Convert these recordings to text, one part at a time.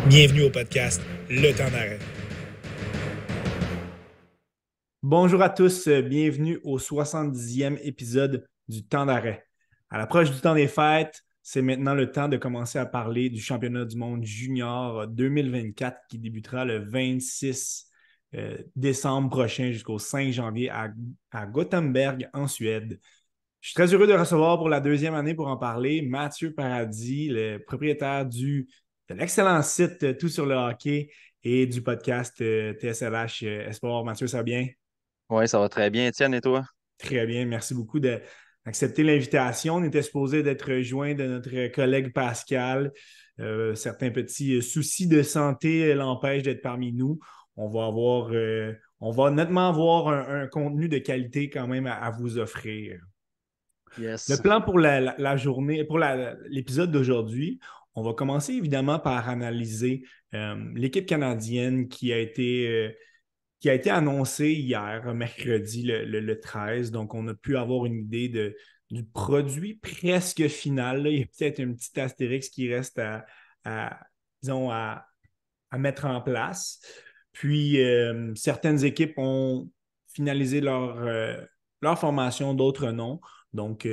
Bienvenue au podcast Le Temps d'arrêt. Bonjour à tous, bienvenue au 70e épisode du Temps d'arrêt. À l'approche du temps des fêtes, c'est maintenant le temps de commencer à parler du championnat du monde junior 2024 qui débutera le 26 décembre prochain jusqu'au 5 janvier à Gothenburg en Suède. Je suis très heureux de recevoir pour la deuxième année pour en parler Mathieu Paradis, le propriétaire de l'excellent site Tout sur le hockey et du podcast TSLH Espoir. Mathieu, ça va bien? Oui, ça va très bien, Étienne, et toi? Très bien. Merci beaucoup d'accepter l'invitation. On était supposé d'être joint de notre collègue Pascal. Certains petits soucis de santé l'empêchent d'être parmi nous. On va nettement avoir un contenu de qualité quand même à vous offrir. Le Yes. plan pour la journée, pour l'épisode d'aujourd'hui, on va commencer évidemment par analyser l'équipe canadienne qui a été annoncée hier, mercredi, le 13. Donc, on a pu avoir une idée du produit presque final, là. Il y a peut-être un petit astérix qui reste à, disons, à mettre en place. Puis, certaines équipes ont finalisé leur formation, d'autres non. Donc,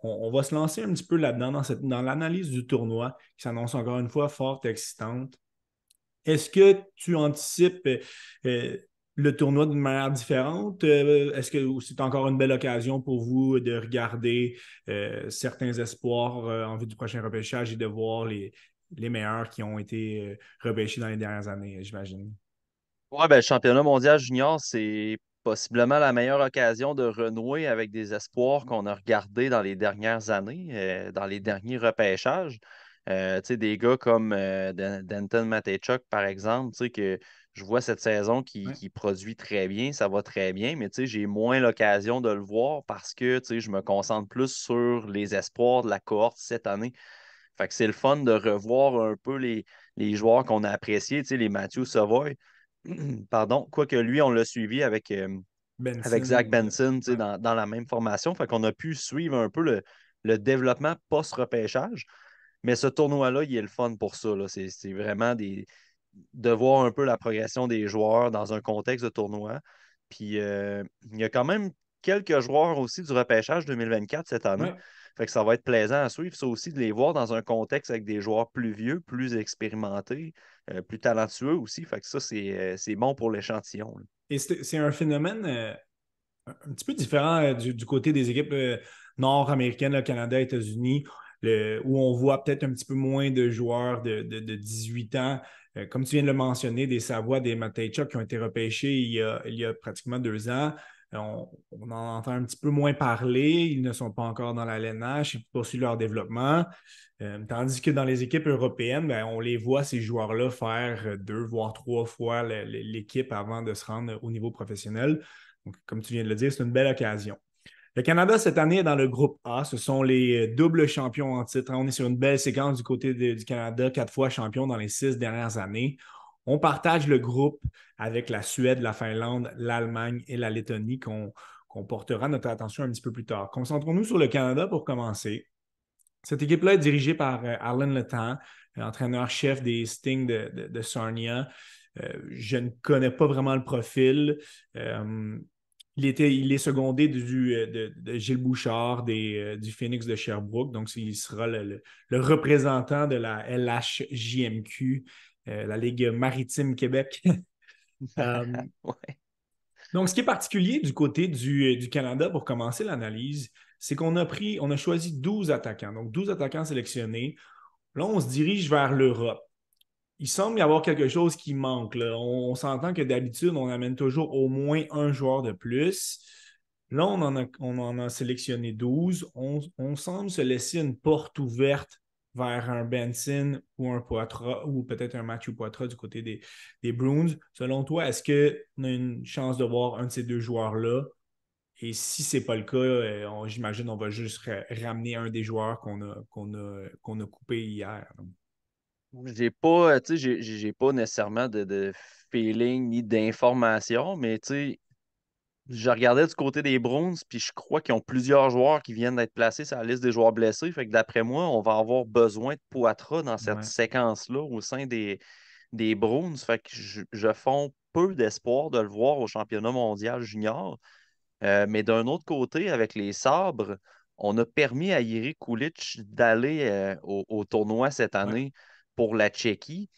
on va se lancer un petit peu là-dedans, dans l'analyse du tournoi, qui s'annonce encore une fois fort excitante. Est-ce que tu anticipes euh, le tournoi d'une manière différente? Est-ce que c'est encore une belle occasion pour vous de regarder certains espoirs en vue du prochain repêchage et de voir les meilleurs qui ont été repêchés dans les dernières années, j'imagine? Ouais, ben, le championnat mondial junior, c'est possiblement la meilleure occasion de renouer avec des espoirs qu'on a regardés dans les dernières années, dans les derniers repêchages. Tu sais, des gars comme Denton Mateychuk, par exemple, tu sais, que je vois cette saison Ouais. qui produit très bien, ça va très bien, mais tu sais, j'ai moins l'occasion de le voir parce que tu sais, je me concentre plus sur les espoirs de la cohorte cette année. Fait que c'est le fun de revoir un peu les joueurs qu'on a appréciés, tu sais, les Matthew Savoy. Pardon, quoique lui, on l'a suivi avec Benson, Zach Benson, tu sais, ouais. dans la même formation. Fait qu'on a pu suivre un peu le développement post-repêchage. Mais ce tournoi-là, il est le fun pour ça, là. C'est vraiment de voir un peu la progression des joueurs dans un contexte de tournoi. Puis il y a quand même quelques joueurs aussi du repêchage 2024 cette année. Ouais. Fait que ça va être plaisant à suivre. Ça aussi, de les voir dans un contexte avec des joueurs plus vieux, plus expérimentés, plus talentueux aussi. Fait que ça, c'est bon pour l'échantillon, là. Et c'est un phénomène un petit peu différent du côté des équipes nord-américaines, là, Canada, États-Unis, où on voit peut-être un petit peu moins de joueurs de 18 ans. Comme tu viens de le mentionner, des Savoie, des Mateychuk qui ont été repêchés il y a pratiquement 2 ans. On en entend un petit peu moins parler. Ils ne sont pas encore dans la LNH. Ils poursuivent leur développement. Tandis que dans les équipes européennes, ben, on les voit, ces joueurs-là, faire 2 voire 3 fois l'équipe avant de se rendre au niveau professionnel. Donc, comme tu viens de le dire, c'est une belle occasion. Le Canada, cette année, est dans le groupe A. Ce sont les doubles champions en titre. On est sur une belle séquence du côté du Canada, 4 fois champion dans les 6 dernières années. On partage le groupe avec la Suède, la Finlande, l'Allemagne et la Lettonie qu'on portera notre attention un petit peu plus tard. Concentrons-nous sur le Canada pour commencer. Cette équipe-là est dirigée par Alan Letang, entraîneur-chef des Stings de Sarnia. Je ne connais pas vraiment le profil. Euh, il est secondé de Gilles Bouchard du Phoenix de Sherbrooke. Donc, il sera le représentant de la LHJMQ, la Ligue maritime Québec. Euh, Ouais. donc, ce qui est particulier du côté du Canada pour commencer l'analyse, c'est on a choisi 12 attaquants. Donc, 12 attaquants sélectionnés. Là, on se dirige vers l'Europe. Il semble y avoir quelque chose qui manque, là. On s'entend que d'habitude, on amène toujours au moins un joueur de plus. Là, on en a sélectionné 12. On semble se laisser une porte ouverte vers un Benson ou un Poitras ou peut-être un Matthew Poitras du côté des Bruins. Selon toi, est-ce qu'on a une chance de voir un de ces deux joueurs-là? Et si ce n'est pas le cas, j'imagine qu'on va juste ramener un des joueurs qu'on a coupé hier. J'ai pas, tu sais, j'ai pas nécessairement de feeling ni d'information, mais tu sais, je regardais du côté des Bruins, puis je crois qu'ils ont plusieurs joueurs qui viennent d'être placés sur la liste des joueurs blessés. Fait que d'après moi, on va avoir besoin de Poitras dans cette Ouais. séquence-là au sein des Bruins. Fait que je fonds peu d'espoir de le voir au championnat mondial junior. Mais d'un autre côté, avec les Sabres, on a permis à Jiri Kulich d'aller au tournoi cette Ouais. année pour la Tchéquie.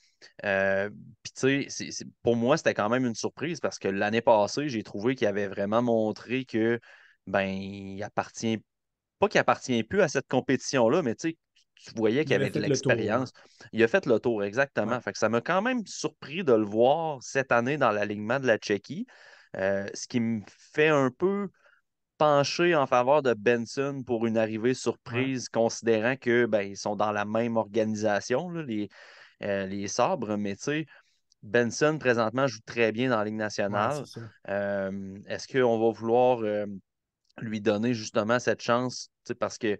Puis, tu sais, pour moi, c'était quand même une surprise parce que l'année passée, j'ai trouvé qu'il avait vraiment montré que, ben, il appartient, pas qu'il appartient plus à cette compétition-là, mais tu sais, tu voyais Il qu'il avait avait de fait le tour. Hein. l'expérience. Il a fait le tour, Ouais. exactement. Fait que ça m'a quand même surpris de le voir cette année dans l'alignement de la Tchéquie. Ce qui me fait un peu pencher en faveur de Benson pour une arrivée Ouais. surprise, considérant que ben, ils sont dans la même organisation, là, les Sabres, mais tu sais, Benson présentement joue très bien dans la Ligue Ouais, nationale. c'est ça. Est-ce qu'on va vouloir lui donner justement cette chance? Tu sais, parce que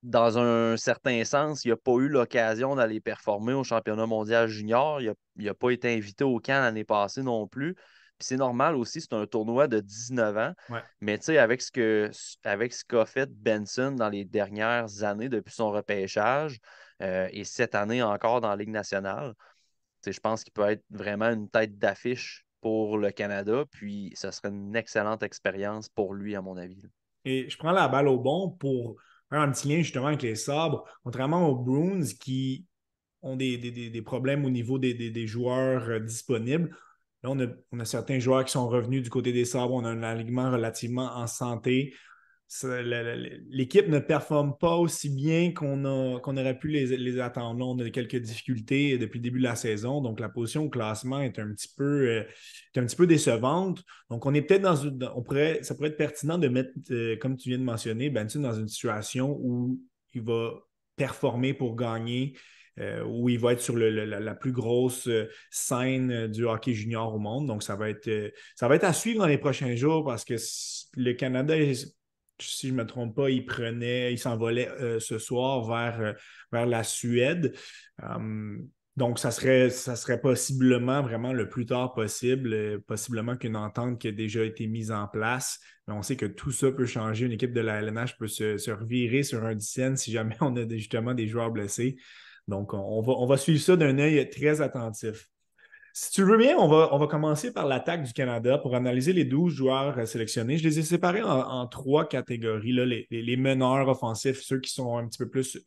dans un certain sens, il n'a pas eu l'occasion d'aller performer au championnat mondial junior. Il n'a pas été invité au camp l'année passée non plus. Puis c'est normal aussi, c'est un tournoi de 19 ans. Ouais. Mais tu sais, avec ce qu'a fait Benson dans les dernières années depuis son repêchage et cette année encore dans la Ligue nationale, tu sais, je pense qu'il peut être vraiment une tête d'affiche pour le Canada. Puis ce serait une excellente expérience pour lui, à mon avis. Et je prends la balle au bon pour faire un petit lien justement avec les Sabres, contrairement aux Bruins qui ont des problèmes au niveau des joueurs disponibles. Là, on a certains joueurs qui sont revenus du côté des Sabres. On a un alignement relativement en santé. L'équipe ne performe pas aussi bien qu'on aurait pu les attendre. Là, on a quelques difficultés depuis le début de la saison, donc la position au classement est un petit peu décevante. Donc, on est peut-être ça pourrait être pertinent de mettre, comme tu viens de mentionner, Benson dans une situation où il va performer pour gagner, où il va être sur la plus grosse scène du hockey junior au monde. Donc, ça va être à suivre dans les prochains jours parce que le Canada si je ne me trompe pas, il s'envolait ce soir vers la Suède. Donc, ça serait possiblement vraiment le plus tard possible, possiblement qu'une entente qui a déjà été mise en place. Mais on sait que tout ça peut changer. Une équipe de la LNH peut se revirer sur un dizaine si jamais on a justement des joueurs blessés. Donc, on va suivre ça d'un œil très attentif. Si tu veux bien, on va commencer par l'attaque du Canada pour analyser les 12 joueurs sélectionnés. Je les ai séparés en trois catégories, là, les meneurs offensifs, ceux qui sont un petit peu plus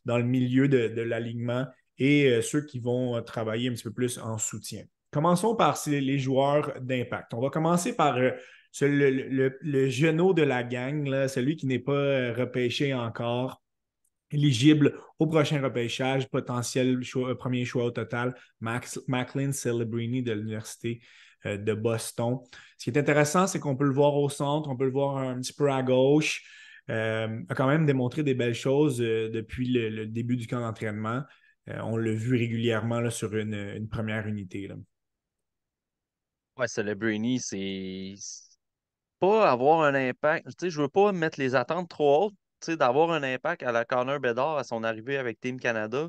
dans le milieu de l'alignement et ceux qui vont travailler un petit peu plus en soutien. Commençons par les joueurs d'impact. On va commencer par le genou de la gang, là, celui qui n'est pas repêché encore éligible au prochain repêchage, potentiel premier choix au total, Macklin Celebrini de l'Université de Boston. Ce qui est intéressant, c'est qu'on peut le voir au centre, on peut le voir un petit peu à gauche. A quand même démontré des belles choses depuis le début du camp d'entraînement. On l'a vu régulièrement là, sur une première unité. Là. Ouais, Celebrini, c'est pas avoir un impact. Tu sais, je veux pas mettre les attentes trop hautes. Tu sais, d'avoir un impact à la Connor Bedard à son arrivée avec Team Canada,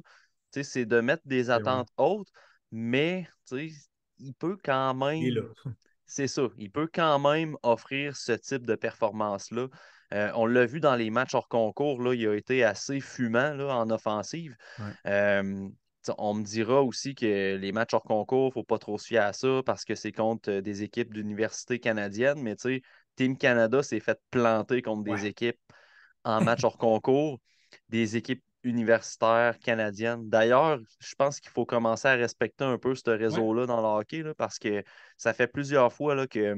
tu sais, c'est de mettre des C'est vrai. attentes hautes, mais tu sais, il peut quand Et là. même, c'est ça, il peut quand même offrir ce type de performance-là. On l'a vu dans les matchs hors concours, là, il a été assez fumant là, en offensive. Ouais. On me dira aussi que les matchs hors concours, il ne faut pas trop se fier à ça parce que c'est contre des équipes d'universités canadiennes, mais tu sais, Team Canada s'est fait planter contre des Ouais. équipes en match hors concours, des équipes universitaires canadiennes. D'ailleurs, je pense qu'il faut commencer à respecter un peu ce Ouais. réseau-là dans le hockey là, parce que ça fait plusieurs fois là, que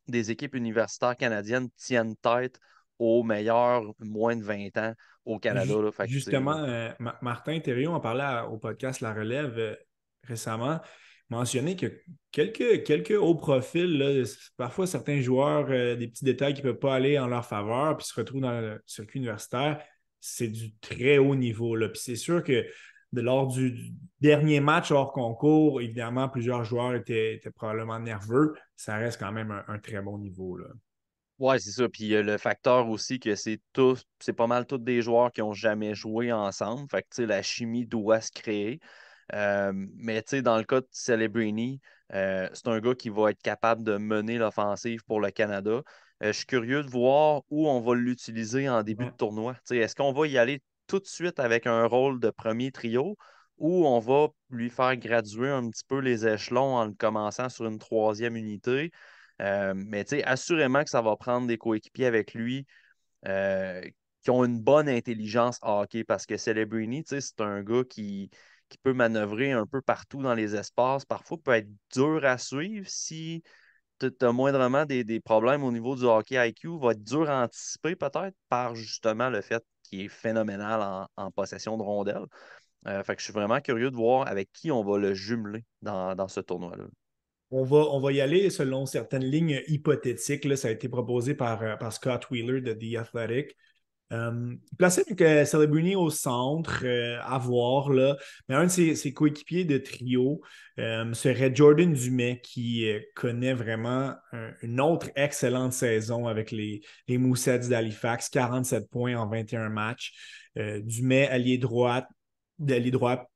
des équipes universitaires canadiennes tiennent tête aux meilleurs moins de 20 ans au Canada. Là. Fait que, tu sais, Justement, Martin Thériault en parlait au podcast La Relève récemment, mentionné que quelques hauts profils, là, parfois certains joueurs, des petits détails qui ne peuvent pas aller en leur faveur, puis se retrouvent dans le circuit universitaire, c'est du très haut niveau. Là. Puis c'est sûr que lors du dernier match hors concours, évidemment, plusieurs joueurs étaient probablement nerveux. Ça reste quand même un très bon niveau. Là. ouais, c'est ça. Puis il y a le facteur aussi que c'est pas mal tous des joueurs qui n'ont jamais joué ensemble. Fait que, tu sais, la chimie doit se créer. Mais tu sais, dans le cas de Celebrini, c'est un gars qui va être capable de mener l'offensive pour le Canada. Je suis curieux de voir où on va l'utiliser en début de Ouais. tournoi. Tu sais, est-ce qu'on va y aller tout de suite avec un rôle de premier trio ou on va lui faire graduer un petit peu les échelons en le commençant sur une troisième unité. Mais assurément que ça va prendre des coéquipiers avec lui euh, qui ont une bonne intelligence hockey parce que Celebrini, c'est un gars qui peut manœuvrer un peu partout dans les espaces. Parfois, peut être dur à suivre si tu as moindrement des problèmes au niveau du hockey IQ. Va être dur à anticiper peut-être par justement le fait qu'il est phénoménal en possession de rondelles. Fait que je suis vraiment curieux de voir avec qui on va le jumeler dans ce tournoi-là. On va y aller selon certaines lignes hypothétiques. Là, ça a été proposé par Scott Wheeler de The Athletic. Placé avec Celebrini au centre, à voir, là. Mais un de ses coéquipiers de trio serait Jordan Dumais, qui connaît vraiment une autre excellente saison avec les Moussets d'Halifax, 47 points en 21 matchs. Dumais, allié droit,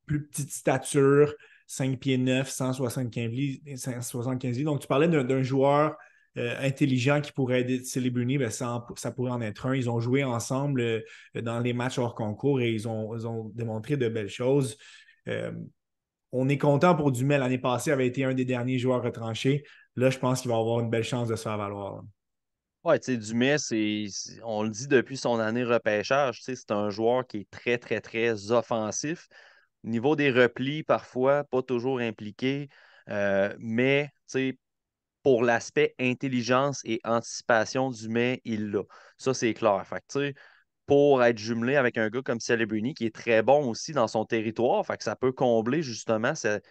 plus petite stature, 5 pieds 9, 175 livres, 175 livres. Donc, tu parlais d'un joueur intelligent qui pourrait aider Celebrini, ben ça pourrait en être un. Ils ont joué ensemble dans les matchs hors concours et ils ont démontré de belles choses. Euh, on est content pour Dumais. L'année passée, avait été un des derniers joueurs retranchés. Là, je pense qu'il va avoir une belle chance de se faire valoir, là. Ouais, Dumais, on le dit depuis son année repêchage, c'est un joueur qui est très, très, très offensif. Au niveau des replis, parfois, pas toujours impliqué, mais pour l'aspect intelligence et anticipation du mais, il l'a. Ça, c'est clair. Fait que, pour être jumelé avec un gars comme Celebrini, qui est très bon aussi dans son territoire, fait que ça peut combler justement cette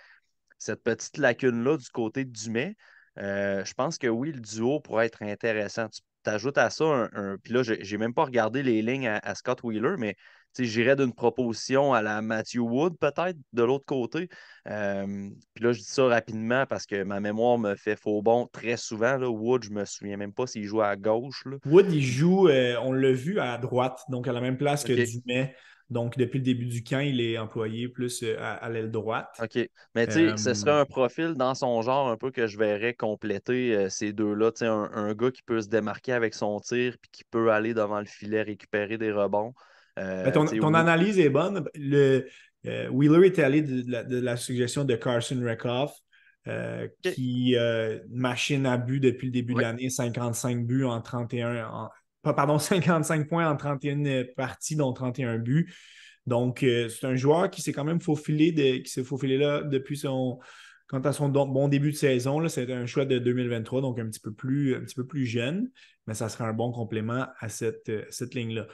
petite lacune-là du côté de Dumais. Je pense que oui, le duo pourrait être intéressant. Tu t'ajoutes à ça puis là, j'ai même pas regardé les lignes à Scott Wheeler, mais j'irais d'une proposition à la Matthew Wood, peut-être, de l'autre côté. Puis là, je dis ça rapidement parce que ma mémoire me fait faux bon très souvent. Là. Wood, je me souviens même pas s'il joue à gauche. Là. Wood, il joue, on l'a vu à droite, donc à la même place que OK. Dumais. Donc, depuis le début du camp, il est employé plus à l'aile droite. OK. Mais ce serait Euh, un profil dans son genre un peu que je verrais compléter ces deux-là. Un gars qui peut se démarquer avec son tir puis qui peut aller devant le filet récupérer des rebonds. ben, ton Oui. analyse est bonne. Wheeler était allé de la suggestion de Carson Rekoff, OK. qui machine à but depuis le début de Ouais. l'année, 55 buts en 31, pardon, 55 points en 31 parties, dont 31 buts. Donc, c'est un joueur qui s'est quand même qui s'est faufilé là depuis quant à son bon début de saison. Là, c'est un choix de 2023, donc un petit peu plus jeune, mais ça sera un bon complément à cette ligne-là.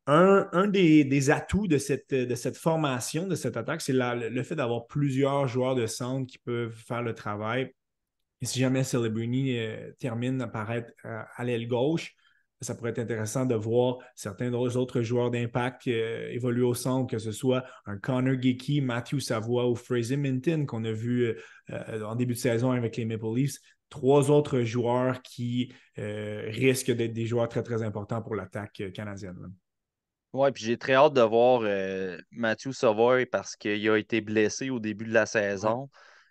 Un des atouts de cette formation, de cette attaque, c'est le fait d'avoir plusieurs joueurs de centre qui peuvent faire le travail. Et si jamais Celebrini termine à apparaître à l'aile gauche, ça pourrait être intéressant de voir certains autres joueurs d'impact évoluer au centre, que ce soit un Connor Geeky, Matthew Savoie ou Fraser Minton qu'on a vu en début de saison avec les Maple Leafs. Trois autres joueurs qui risquent d'être des joueurs très, très importants pour l'attaque canadienne, là. Ouais, puis j'ai très hâte de voir Matthew Savoy parce qu'il a été blessé au début de la Ouais. saison.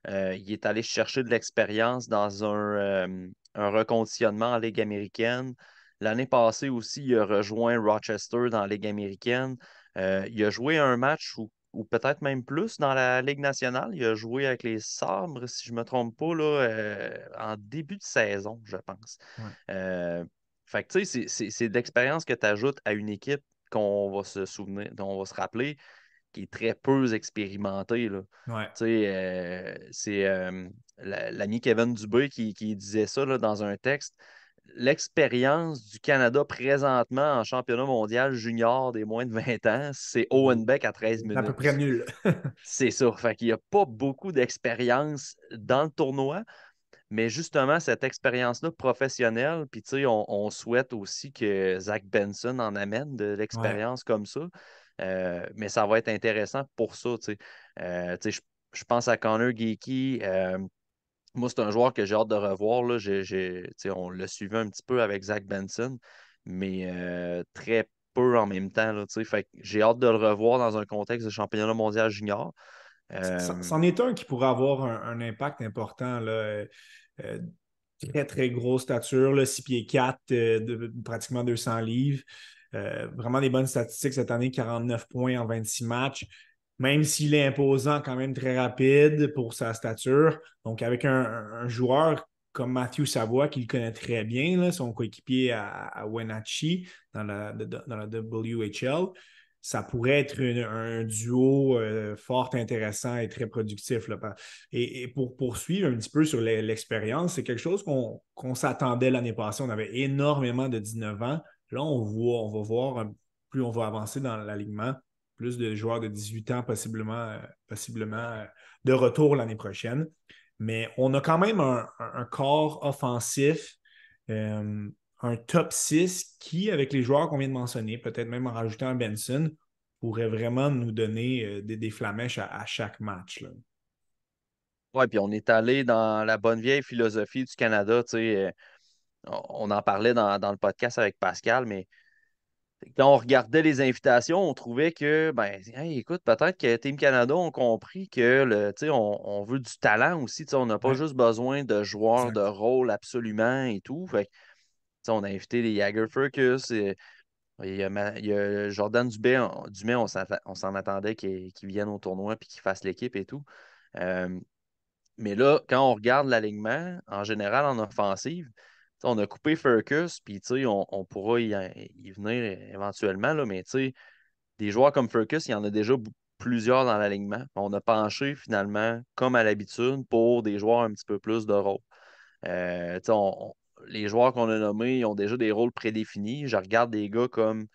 Il est allé chercher de l'expérience dans un reconditionnement en Ligue américaine. L'année passée aussi, il a rejoint Rochester dans la Ligue américaine. Il a joué un match ou peut-être même plus dans la Ligue nationale. Il a joué avec les Sabres, si je ne me trompe pas, là, en début de saison, je pense. Ouais. Euh, Fait que tu sais, c'est de l'expérience que tu ajoutes à une équipe qu'on va se souvenir, dont on va se rappeler, qui est très peu expérimenté, là. Ouais. Tu sais, c'est l'ami Kevin Dubé qui disait ça là, dans un texte. L'expérience du Canada présentement en championnat mondial junior des moins de 20 ans, c'est Owen Beck à 13 C'est à peu près minutes. nul. C'est ça. Fait qu'il n'y a pas beaucoup d'expérience dans le tournoi. Mais justement, cette expérience-là professionnelle, puis tu sais, on souhaite aussi que Zach Benson en amène de Ouais. l'expérience comme ça. Mais ça va être intéressant pour ça, tu sais. Tu sais, je pense à Connor Geeky. Moi, c'est un joueur que j'ai hâte de revoir, là. Tu sais, on l'a suivi un petit peu avec Zach Benson, mais très peu en même temps, là, tu sais. Fait que j'ai hâte de le revoir dans un contexte de championnat mondial junior. C'en est un qui pourrait avoir un impact important, là. Euh, Très, très grosse stature, là, 6 pieds 4, pratiquement 200 livres. Vraiment des bonnes statistiques cette année, 49 points en 26 matchs. même s'il est imposant, quand même très rapide pour sa stature. Donc, avec un joueur comme Matthew Savoie, qu'il connaît très bien, là, son coéquipier à Wenatchee dans la WHL, ça pourrait être un duo fort intéressant et très productif, là. Et pour poursuivre un petit peu sur l'expérience, c'est quelque chose qu'on s'attendait l'année passée. On avait énormément de 19 ans. Là, on va voir, plus on va avancer dans l'alignement, plus de joueurs de 18 ans possiblement de retour l'année prochaine. Mais on a quand même un corps offensif, euh, un top 6 qui, avec les joueurs qu'on vient de mentionner, peut-être même en rajoutant un Benson, pourrait vraiment nous donner des flamèches à chaque match, là. Ouais, puis on est allé dans la bonne vieille philosophie du Canada. Tu sais, on en parlait dans le podcast avec Pascal, mais quand on regardait les invitations, on trouvait que, ben, hey, écoute, peut-être que Team Canada ont compris que tu sais, on veut du talent aussi. Tu sais, on n'a pas Ouais, juste besoin de joueurs de exact. rôle absolument et tout. Fait que, tu sais, on a invité les Jagger Furcus. Il y a Jordan Dumais, on s'en attendait qu'il vienne au tournoi et qu'il fasse l'équipe et tout. Euh, mais là, quand on regarde l'alignement, en général en offensive, on a coupé Furcus, puis on pourra y venir éventuellement, là, mais des joueurs comme Furcus, il y en a déjà plusieurs dans l'alignement. On a penché finalement, comme à l'habitude, pour des joueurs un petit peu plus de rôle. Les joueurs qu'on a nommés, ils ont déjà des rôles prédéfinis. Je regarde des gars comme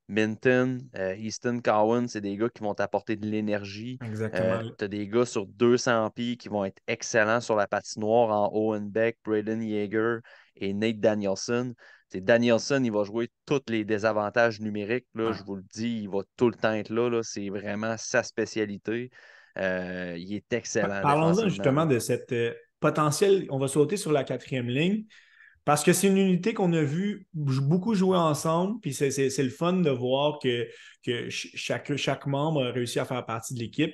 Minton, Easton Cowan, c'est des gars qui vont t'apporter de l'énergie. Exactement. Tu as des gars sur 200 pieds qui vont être excellents sur la patinoire en Owen Beck, Braden Yeager et Nate Danielson. Danielson, il va jouer tous les désavantages numériques. Là, Ouais. je vous le dis, il va tout le temps être là. C'est vraiment sa spécialité. Il est excellent Parlons-en défensivement, justement là. de cette potentielle. On va sauter sur la quatrième ligne. Parce que c'est une unité qu'on a vu beaucoup jouer ensemble, puis c'est le fun de voir que chaque membre a réussi à faire partie de l'équipe.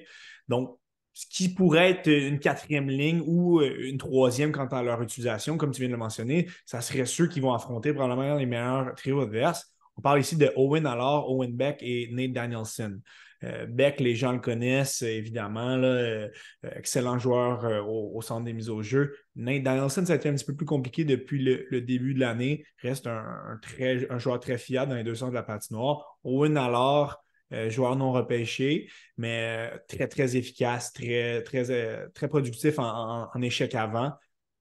Donc, ce qui pourrait être une quatrième ligne ou une troisième quant à leur utilisation, comme tu viens de le mentionner, ça serait ceux qui vont affronter probablement les meilleurs trios adverses. On parle ici de Owen Allard, Owen Beck et Nate Danielson. Beck, les gens le connaissent évidemment, là, excellent joueur au centre des mises au jeu. Nate Danielson, ça a été un petit peu plus compliqué depuis le début de l'année. Reste un joueur très fiable dans les deux sens de la patinoire. Owen Allard, joueur non repêché, mais très, très efficace, très productif en échec avant.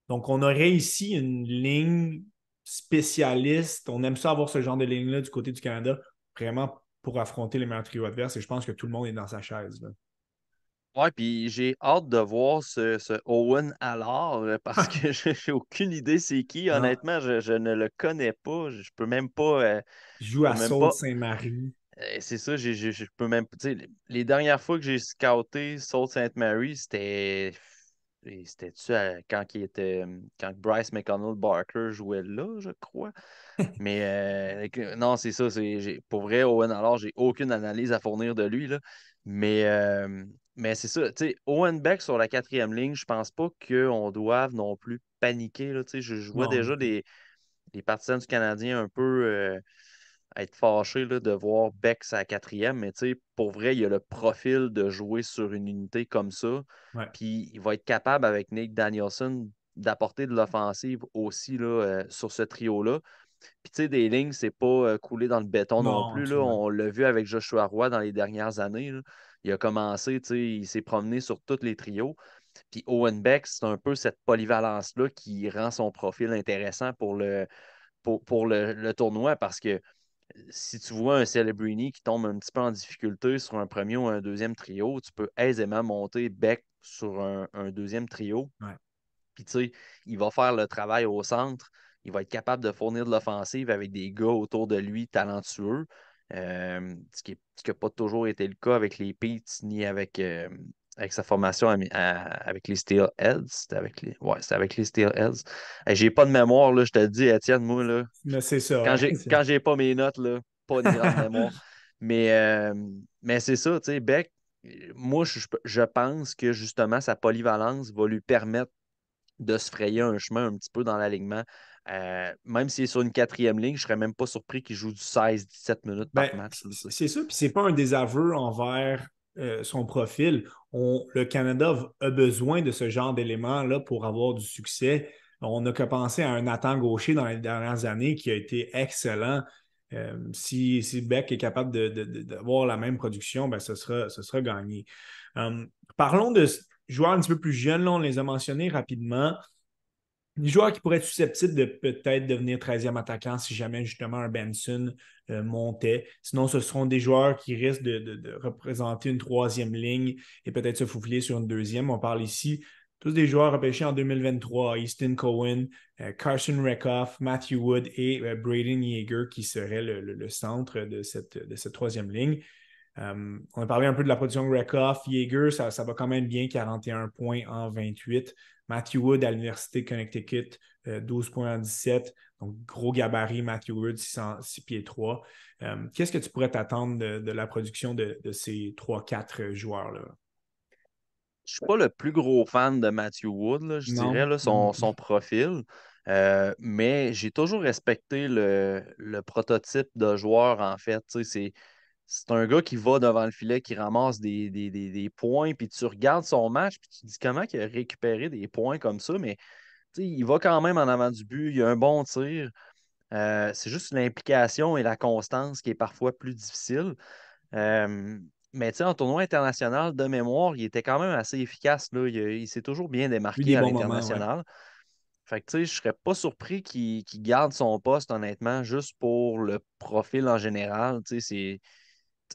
Donc, on aurait ici une ligne spécialiste. On aime ça avoir ce genre de ligne-là du côté du Canada, vraiment pour affronter les meilleurs trios adverses. Et je pense que tout le monde est dans sa chaise, là. Ouais, puis j'ai hâte de voir ce Owen Allard parce que j'ai aucune idée c'est qui. Non, Honnêtement, je ne le connais pas. Je peux même pas. il Je joue peux à même pas. Sault-Saint-Marie. C'est ça, je peux même. Tu sais, les dernières fois que j'ai scouté Sault Ste. Marie, c'était-tu quand Bryce McConnell Barker jouait là, je crois. Mais non, c'est ça. Pour vrai, Owen, alors, j'ai aucune analyse à fournir de lui, là. Mais, euh, mais c'est ça. Tu sais, Owen Beck sur la quatrième ligne, je pense pas qu'on doive non plus paniquer, là. Tu sais, je vois Non, déjà les partisans du Canadien un peu être fâchés là, de voir Beck sa quatrième. Mais tu sais, pour vrai, il a le profil de jouer sur une unité comme ça. ouais. Puis il va être capable avec Nick Danielson d'apporter de l'offensive aussi là, sur ce trio-là. Puis, tu sais, des lignes, c'est pas coulé dans le béton non Non, plus, là. absolument. On l'a vu avec Joshua Roy dans les dernières années, là. Il a commencé, tu sais, il s'est promené sur tous les trios. Puis Owen Beck, c'est un peu cette polyvalence-là qui rend son profil intéressant pour le tournoi parce que si tu vois un Celebrini qui tombe un petit peu en difficulté sur un premier ou un deuxième trio, tu peux aisément monter Beck sur un deuxième trio. Ouais. Puis, tu sais, il va faire le travail au centre. Il va être capable de fournir de l'offensive avec des gars autour de lui talentueux. Ce qui n'a pas toujours été le cas avec les Peets ni avec sa formation avec les Steelheads. C'était avec les Steelheads. Hey, j'ai pas de mémoire, là, je te le dis, Étienne, moi, là, Mais c'est ça, quand ouais. j'ai pas mes notes, là, pas une grande mémoire. Mais, euh, mais c'est ça, tu sais, Beck, moi, je pense que justement, sa polyvalence va lui permettre de se frayer un chemin un petit peu dans l'alignement. Même s'il est sur une quatrième ligne, je ne serais même pas surpris qu'il joue du 16-17 minutes par Ben, match, là, tu sais. c'est ça, puis c'est pas un désaveu envers son profil. Le Canada a besoin de ce genre d'éléments-là pour avoir du succès. On n'a qu'à penser à un Nathan Gaucher dans les dernières années qui a été excellent. Si Beck est capable d'avoir la même production, ben, ce sera gagné. Parlons de joueurs un petit peu plus jeunes, là, on les a mentionnés rapidement. Des joueurs qui pourraient être susceptibles de peut-être devenir 13e attaquant si jamais justement un Benson montait. Sinon, ce seront des joueurs qui risquent de représenter une troisième ligne et peut-être se faufiler sur une deuxième. On parle ici tous des joueurs repêchés en 2023, Easton Cohen, Carson Rekoff, Matthew Wood et Braden Yeager qui seraient le centre de cette troisième ligne. On a parlé un peu de la production de Rekoff. Yeager, ça va quand même bien, 41 points en 28. Matthew Wood à l'Université de Connecticut, 12 points en 17. Donc, gros gabarit, Matthew Wood, 6 pieds 3. Qu'est-ce que tu pourrais t'attendre de la production de ces 3-4 joueurs-là? Je suis pas le plus gros fan de Matthew Wood, là, je dirais, Non. là, son profil. Mais j'ai toujours respecté le prototype de joueur, en fait. Tu sais, c'est un gars qui va devant le filet, qui ramasse des points, puis tu regardes son match, puis tu te dis comment il a récupéré des points comme ça, mais tu sais, il va quand même en avant du but, il a un bon tir. C'est juste l'implication et la constance qui est parfois plus difficile. Euh, mais tu sais, en tournoi international, de mémoire, il était quand même assez efficace, là. Il s'est toujours bien Eu démarqué des à bons moments, ouais. l'international. Fait que tu sais, je serais pas surpris qu'il garde son poste, honnêtement, juste pour le profil en général. Tu sais,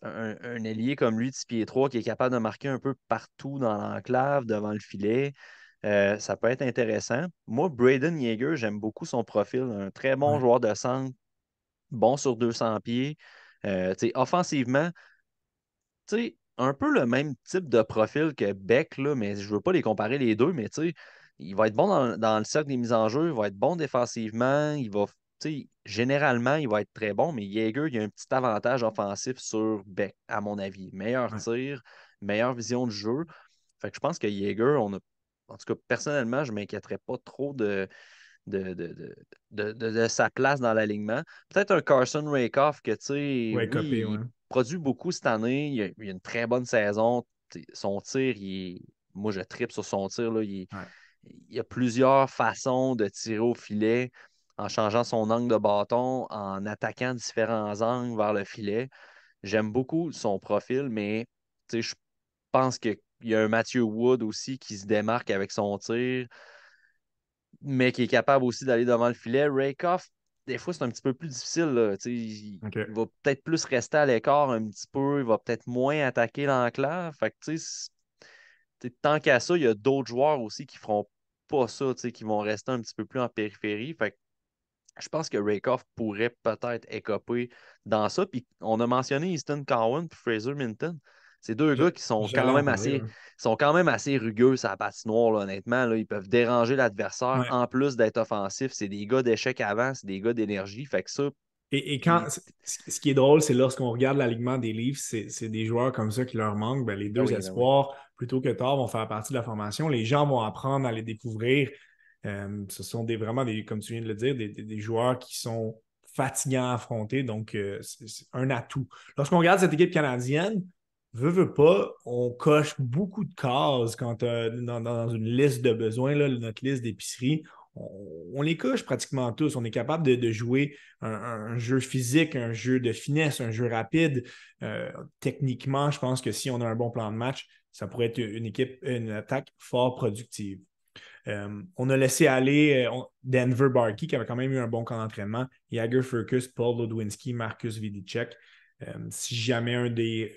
c'est un ailier comme lui, de 6 pieds 3, qui est capable de marquer un peu partout dans l'enclave, devant le filet. Ça peut être intéressant. Moi, Braden Yeager, j'aime beaucoup son profil. Un très bon Ouais. joueur de centre, bon sur 200 pieds. Tu sais, offensivement, tu sais, un peu le même type de profil que Beck, là, mais je veux pas les comparer les deux, mais tu sais, il va être bon dans le cercle des mises en jeu, il va être bon défensivement, tu sais, généralement, il va être très bon, mais Jaeger, il a un petit avantage offensif sur Beck, à mon avis. Meilleur Ouais. tir, meilleure vision du jeu. Fait que je pense que Jaeger, en tout cas, personnellement, je ne m'inquiéterais pas trop de, de, de, de sa place dans l'alignement. Peut-être un Carson Rakoff que, tu sais, Ouais, copé, oui, ouais. il produit beaucoup cette année. Il a une très bonne saison. Son tir, moi, je tripe sur son tir. Là. Ouais. Il y a plusieurs façons de tirer au filet en changeant son angle de bâton, en attaquant différents angles vers le filet. J'aime beaucoup son profil, mais je pense qu'il y a un Matthew Wood aussi qui se démarque avec son tir, mais qui est capable aussi d'aller devant le filet. Rakoff, des fois, c'est un petit peu plus difficile. Là. Il OK. va peut-être plus rester à l'écart un petit peu. Il va peut-être moins attaquer l'enclave. Fait que, tant qu'à ça, il y a d'autres joueurs aussi qui feront pas ça, qui vont rester un petit peu plus en périphérie. Fait que je pense que Rakoff pourrait peut-être écoper dans ça. Puis on a mentionné Easton Cowan et Fraser Minton. C'est deux gars qui J'allais en parler, ouais. sont quand même assez rugueux sur la patinoire, là, honnêtement. Là. Ils peuvent déranger l'adversaire Ouais. en plus d'être offensifs. C'est des gars d'échecs avant, c'est des gars d'énergie. Fait que ça, Et il- ce qui est drôle, c'est lorsqu'on regarde l'alignement des Leafs, c'est des joueurs comme ça qui leur manquent. Ben, les ben deux oui, ben oui. espoirs, plutôt que tard, vont faire partie de la formation. Les gens vont apprendre à les découvrir. Ce sont vraiment comme tu viens de le dire, des joueurs qui sont fatigants à affronter. Donc, c'est un atout. Lorsqu'on regarde cette équipe canadienne, veut pas, on coche beaucoup de cases quand dans une liste de besoins, là, notre liste d'épicerie. On les coche pratiquement tous. On est capable de jouer un jeu physique, un jeu de finesse, un jeu rapide. Techniquement, je pense que si on a un bon plan de match, ça pourrait être une attaque fort productive. On a laissé aller Denver Barkey, qui avait quand même eu un bon camp d'entraînement, Jagger Furcus, Paul Ludwinski, Marcus Vidicek. Si jamais un des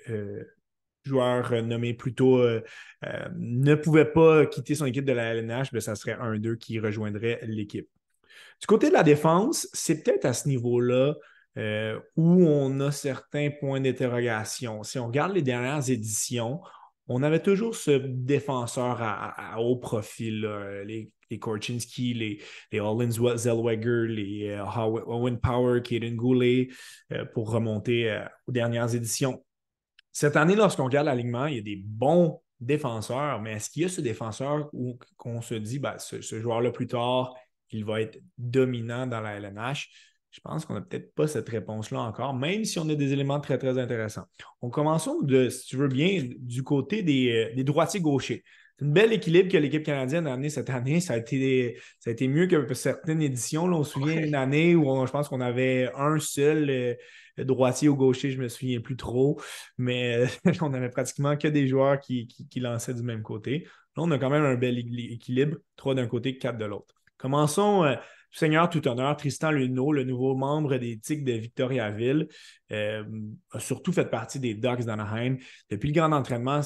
joueurs nommés plus tôt ne pouvait pas quitter son équipe de la LNH, ben, ça serait un d'eux qui rejoindrait l'équipe. Du côté de la défense, c'est peut-être à ce niveau-là où on a certains points d'interrogation. Si on regarde les dernières éditions, on avait toujours ce défenseur à haut profil, là, les Korchinski, les Olin Zellweger, les Owen Power, Kaden Goulet, pour remonter aux dernières éditions. Cette année, lorsqu'on regarde l'alignement, il y a des bons défenseurs, mais est-ce qu'il y a ce défenseur qu'on se dit, ben, ce joueur-là plus tard, il va être dominant dans la LNH? Je pense qu'on n'a peut-être pas cette réponse-là encore, même si on a des éléments très, très intéressants. On commençons, si tu veux bien, du côté des droitiers gauchers. C'est une belle équilibre que l'équipe canadienne a amené cette année. Ça a été mieux que certaines éditions. Là, on se souvient d'une année où je pense qu'on avait un seul droitier ou gaucher, je ne me souviens plus trop, mais on avait pratiquement que des joueurs qui lançaient du même côté. Là, on a quand même un bel équilibre, 3 d'un côté, 4 de l'autre. Commençons, Seigneur tout honneur, Tristan Luneau, le nouveau membre des Tigres de Victoriaville, a surtout fait partie des Ducks d'Anaheim. Depuis le grand entraînement,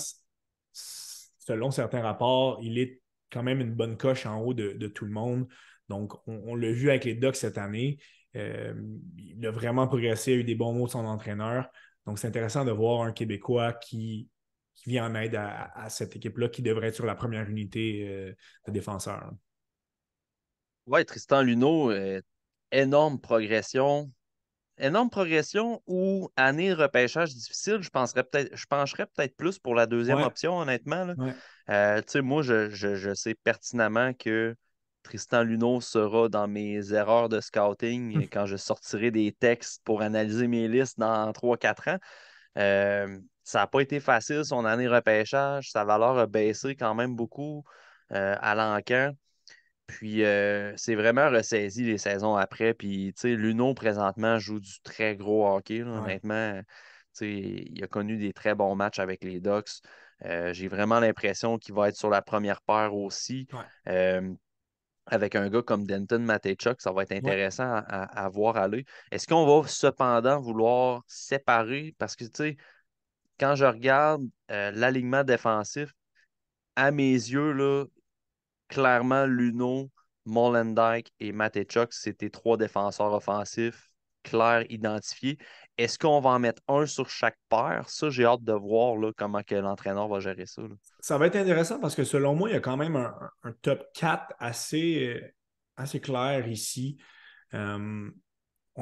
selon certains rapports, il est quand même une bonne coche en haut de tout le monde. Donc, on l'a vu avec les Ducks cette année. Il a vraiment progressé, a eu des bons mots de son entraîneur. Donc, c'est intéressant de voir un Québécois qui vient en aide à cette équipe-là qui devrait être sur la première unité de défenseurs. Ouais, Tristan Luneau, énorme progression. Énorme progression ou année de repêchage difficile, je pencherais peut-être plus pour la deuxième Ouais, option, honnêtement, là. ouais. Tu sais, moi, je sais pertinemment que Tristan Luneau sera dans mes erreurs de scouting quand je sortirai des textes pour analyser mes listes dans 3 4 ans. Ça n'a pas été facile, son année repêchage. Sa valeur a baissé quand même beaucoup à l'encan. Puis c'est vraiment ressaisi les saisons après. Puis, tu sais, Luno, présentement, joue du très gros hockey, là, Ouais. honnêtement. Tu sais, il a connu des très bons matchs avec les Ducks. J'ai vraiment l'impression qu'il va être sur la première paire aussi. Ouais. Euh, Avec un gars comme Denton Mateychuk, ça va être Ouais. intéressant à voir aller. Est-ce qu'on va cependant vouloir séparer? Parce que, tu sais, quand je regarde l'alignement défensif, à mes yeux, là, clairement, Luno, Molendyk et Matechuk, c'était 3 défenseurs offensifs clairs, identifiés. Est-ce qu'on va en mettre un sur chaque paire? Ça, j'ai hâte de voir là, comment que l'entraîneur va gérer ça, là. Ça va être intéressant parce que selon moi, il y a quand même un top 4 assez clair ici. Euh,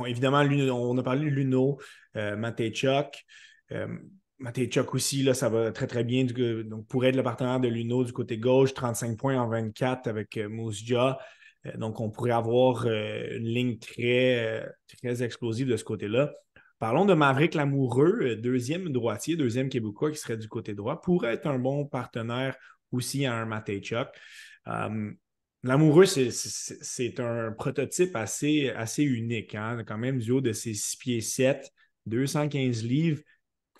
Évidemment, on a parlé de Luno, Mateychuk. Euh, Mateychuk aussi, là, ça va très, très bien. Donc, pour être le partenaire de Luno du côté gauche, 35 points en 24 avec Moose Jaw. Donc, on pourrait avoir une ligne très explosive de ce côté-là. Parlons de Maverick Lamoureux, deuxième droitier, deuxième Québécois qui serait du côté droit, pourrait être un bon partenaire aussi à un Mateychuk. Euh, Lamoureux, c'est un prototype assez unique, hein? Quand même du haut de ses 6 pieds 7, 215 livres,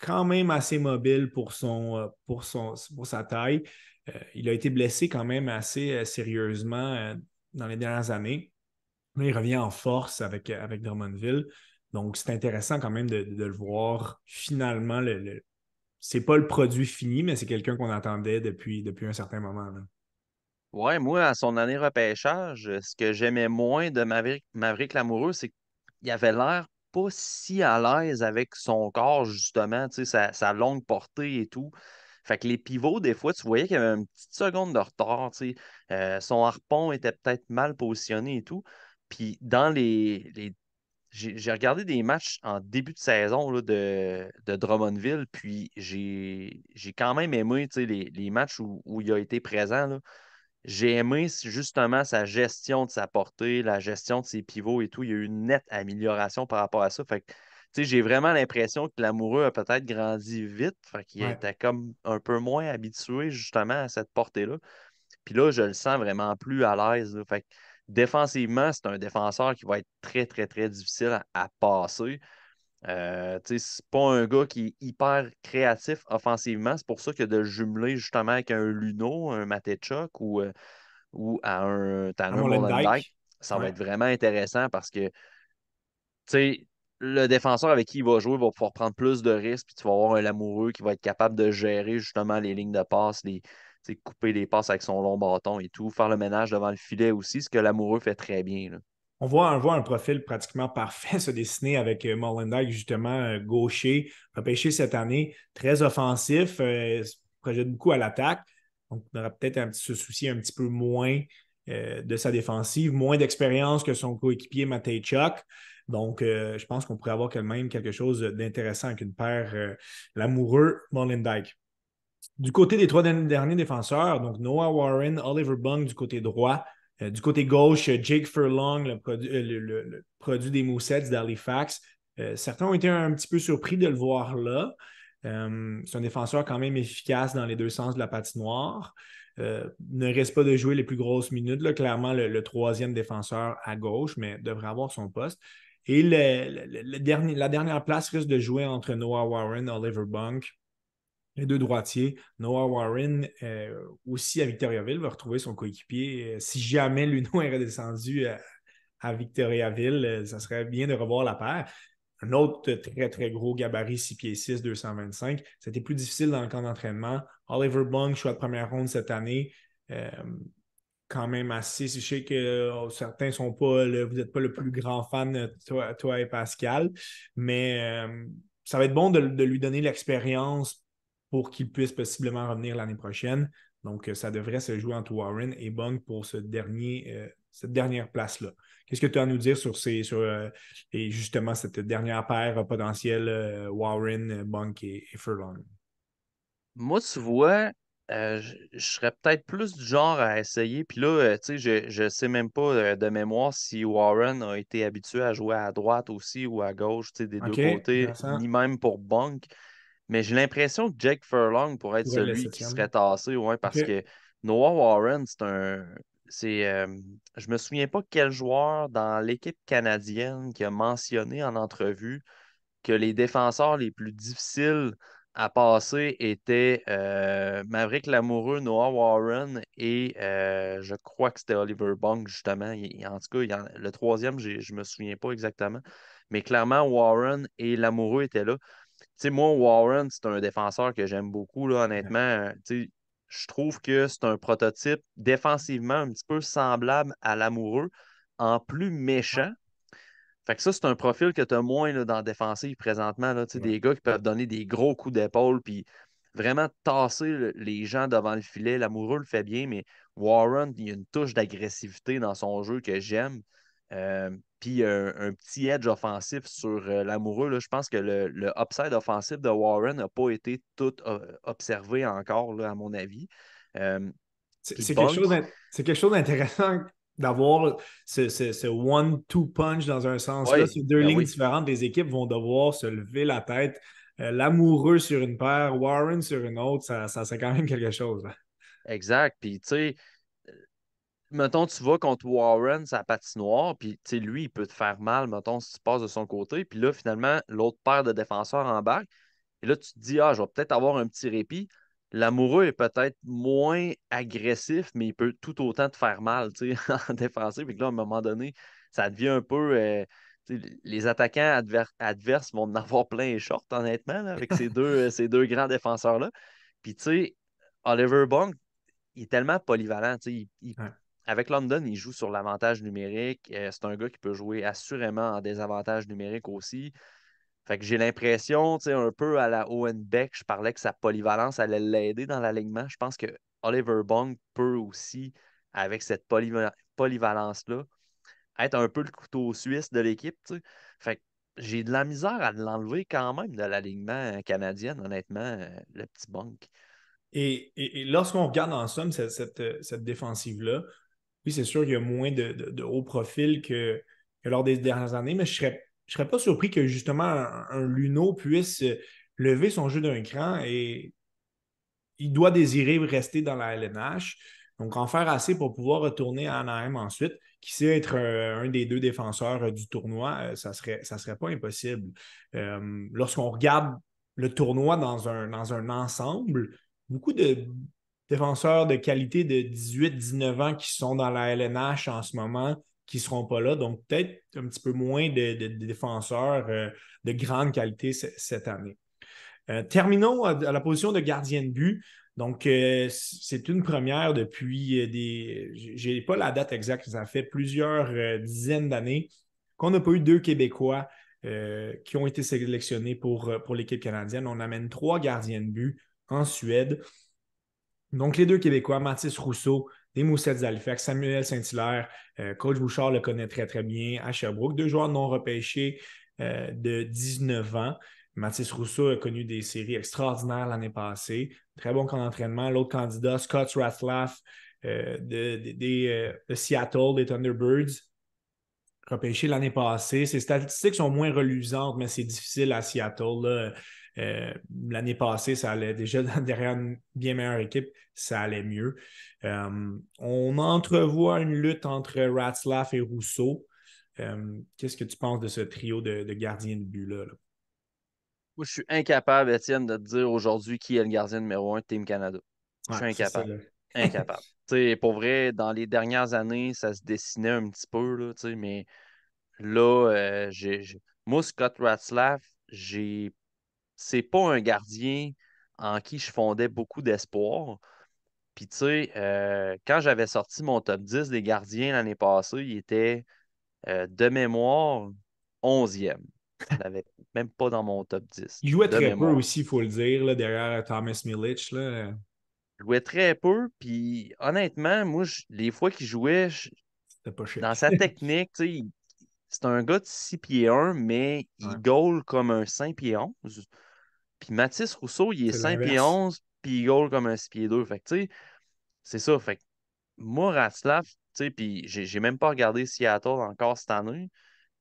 quand même assez mobile pour sa taille. Il a été blessé quand même assez sérieusement dans les dernières années. Là, il revient en force avec Drummondville. Donc, c'est intéressant quand même de le voir finalement. C'est pas le produit fini, mais c'est quelqu'un qu'on attendait depuis un certain moment, là. Ouais, moi, à son année repêchage, ce que j'aimais moins de Maverick Lamoureux, c'est qu'il avait l'air pas si à l'aise avec son corps, justement, tu sais, sa longue portée et tout. Fait que les pivots, des fois, tu voyais qu'il y avait une petite seconde de retard, tu sais. Son harpon était peut-être mal positionné et tout. Puis dans j'ai regardé des matchs en début de saison là, de Drummondville, puis j'ai quand même aimé, tu sais, les matchs où il a été présent, là. J'ai aimé justement sa gestion de sa portée, la gestion de ses pivots et tout. Il y a eu une nette amélioration par rapport à ça. Fait que, tu sais, j'ai vraiment l'impression que l'amoureux a peut-être grandi vite. Fait qu'il Ouais. était comme un peu moins habitué justement à cette portée-là. Puis là, je le sens vraiment plus à l'aise, là. Fait que défensivement, c'est un défenseur qui va être très, très, très difficile à passer. Tu sais, c'est pas un gars qui est hyper créatif offensivement. C'est pour ça que de le jumeler justement avec un Luno, un Matechuk ou à un À Tanner Molendyke, Molendyke. ça va Ouais. être vraiment intéressant parce que, tu sais, le défenseur avec qui il va jouer va pouvoir prendre plus de risques, puis tu vas avoir un Lamoureux qui va être capable de gérer justement les lignes de passe, tu sais, couper les passes avec son long bâton et tout, faire le ménage devant le filet aussi, ce que Lamoureux fait très bien, là. On voit un profil pratiquement parfait se dessiner avec Molendyk, justement, gaucher, repêché cette année, très offensif, se projette beaucoup à l'attaque. Donc, on aura peut-être se soucier un petit peu moins de sa défensive, moins d'expérience que son coéquipier Mateychuk. Donc, je pense qu'on pourrait avoir quand même quelque chose d'intéressant avec une paire l'amoureux Molendyk. Du côté des 3 derniers défenseurs, donc Noah Warren, Oliver Bung du côté droit. Du côté gauche, Jake Furlong, le produit des Moussets d'Halifax. Certains ont été un petit peu surpris de le voir là. C'est un défenseur quand même efficace dans les deux sens de la patinoire. Ne reste pas de jouer les plus grosses minutes. Là. Clairement, le troisième défenseur à gauche, mais devrait avoir son poste. Et la dernière place risque de jouer entre Noah Warren et Oliver Bunk, les deux droitiers. Noah Warren, aussi à Victoriaville, va retrouver son coéquipier. Si jamais Luno est redescendu à Victoriaville, ça serait bien de revoir la paire. Un autre très, très gros gabarit, 6 pieds 6, 225. C'était plus difficile dans le camp d'entraînement. Oliver Bunk, choix de première ronde cette année. Quand même assez. Je sais que certains ne sont pas, vous n'êtes pas le plus grand fan, toi et Pascal, mais ça va être bon de lui donner l'expérience pour qu'il puisse possiblement revenir l'année prochaine. Donc, ça devrait se jouer entre Warren et Bunk pour cette dernière place-là. Qu'est-ce que tu as à nous dire sur et justement cette dernière paire potentielle, Warren, Bunk et Furlong? Moi, tu vois, je serais peut-être plus du genre à essayer. Puis là, tu sais, je sais même pas de mémoire si Warren a été habitué à jouer à droite aussi ou à gauche, tu sais, des deux OK, côtés, intéressant. ni même pour Bunk. Mais j'ai l'impression que Jake Furlong pourrait être Pour être le celui qui serait septième. tassé, ouais, OK. parce que Noah Warren, c'est, je me souviens pas quel joueur dans l'équipe canadienne qui a mentionné en entrevue que les défenseurs les plus difficiles à passer étaient Maverick Lamoureux, Noah Warren et je crois que c'était Oliver Bunk, justement. En tout cas, le troisième, je ne me souviens pas exactement. Mais clairement, Warren et Lamoureux étaient là. Tu sais, moi, Warren, c'est un défenseur que j'aime beaucoup, là, honnêtement. Tu sais, je trouve que c'est un prototype défensivement un petit peu semblable à Lamoureux, en plus méchant. Fait que ça, c'est un profil que tu as moins là, dans la défensive présentement. Là, tu sais, Ouais. des gars qui peuvent donner des gros coups d'épaule puis vraiment tasser les gens devant le filet. L'amoureux le fait bien, mais Warren, il y a une touche d'agressivité dans son jeu que j'aime. Puis un petit edge offensif sur l'amoureux. Là. Je pense que le upside offensif de Warren n'a pas été tout observé encore, là, à mon avis. Euh, Puis C'est quelque chose Bunk, c'est quelque chose d'intéressant d'avoir ce one-two punch dans un sens-là. oui, Ces deux ben lignes oui, différentes des équipes vont devoir se lever la tête. L'amoureux sur une paire, Warren sur une autre, ça c'est quand même quelque chose. Là. exact. Puis tu sais, mettons, tu vas contre Warren, sa patinoire, puis tu sais, lui, il peut te faire mal, mettons, si tu passes de son côté. Puis là, finalement, l'autre paire de défenseurs embarque. Et là, tu te dis, ah, je vais peut-être avoir un petit répit. L'amoureux est peut-être moins agressif, mais il peut tout autant te faire mal, tu sais, en défensif. Puis là, à un moment donné, ça devient un peu. Tu sais, les attaquants adverses vont en avoir plein les shorts, honnêtement, là, avec ces deux grands défenseurs-là. Puis, tu sais, Oliver Bunk, il est tellement polyvalent. Tu sais, Ouais. avec London, il joue sur l'avantage numérique. C'est un gars qui peut jouer assurément en désavantage numérique aussi. Fait que j'ai l'impression, tu sais, un peu à la Owen Beck, je parlais que sa polyvalence allait l'aider dans l'alignement. Je pense que Oliver Bunk peut aussi, avec cette polyvalence-là, être un peu le couteau suisse de l'équipe, tu sais. Fait que j'ai de la misère à l'enlever quand même de l'alignement canadien, honnêtement, le petit Bunk. Et lorsqu'on regarde en somme cette défensive-là, oui, c'est sûr qu'il y a moins de haut profil que lors des dernières années, mais je serais pas surpris que justement un Luno puisse lever son jeu d'un cran et il doit désirer rester dans la LNH. Donc, en faire assez pour pouvoir retourner à Anaheim ensuite, qui sait être un des deux défenseurs du tournoi, ça serait pas impossible. Lorsqu'on regarde le tournoi dans un ensemble, beaucoup de défenseurs de qualité de 18-19 ans qui sont dans la LNH en ce moment, qui ne seront pas là. Donc, peut-être un petit peu moins de défenseurs de grande qualité cette année. Terminons à la position de gardien de but. Donc, c'est une première depuis Je n'ai pas la date exacte, ça fait plusieurs dizaines d'années qu'on n'a pas eu deux Québécois qui ont été sélectionnés pour l'équipe canadienne. On amène trois gardiens de but en Suède. Donc, les deux Québécois, Mathis Rousseau, des Moussettes d'Halifax, Samuel Saint-Hilaire, Coach Bouchard le connaît très, très bien à Sherbrooke. Deux joueurs non repêchés de 19 ans. Mathis Rousseau a connu des séries extraordinaires l'année passée. Très bon camp d'entraînement. L'autre candidat, Scott Rathlaff de Seattle, des Thunderbirds. repêché l'année passée. Ses statistiques sont moins reluisantes, mais c'est difficile à Seattle, là. L'année passée, ça allait déjà derrière une bien meilleure équipe, ça allait mieux. On entrevoit une lutte entre Ratzlaff et Rousseau. Qu'est-ce que tu penses de ce trio de gardiens de but-là? Là? Moi, je suis incapable, Étienne, de te dire aujourd'hui qui est le gardien numéro un de Team Canada. Je Ouais, suis c'est ça, incapable. là. Incapable. Tu sais, pour vrai, dans les dernières années, ça se dessinait un petit peu, là, tu sais, mais là, moi, Scott Ratzlaff, c'est pas un gardien en qui je fondais beaucoup d'espoir. Puis, tu sais, quand j'avais sorti mon top 10 des gardiens l'année passée, il était de mémoire 11e. Je l'avais même pas dans mon top 10, Il jouait de très peu mémoire. aussi, il faut le dire, là, derrière Thomas Milic. Là. Je jouais très peu, puis honnêtement, moi, les fois qu'il jouait, C'était pas dans chic. sa technique, tu sais, c'est un gars de 6 pieds 1, mais il Ouais, goal comme un 5 pieds 11. Puis Mathis Rousseau, il est c'est 5 pieds l'inverse. 11, puis il goal comme un 6 pieds 2. Fait que, tu sais, c'est ça. Fait que moi, Ratzlaff, tu sais, puis j'ai même pas regardé Seattle encore cette année,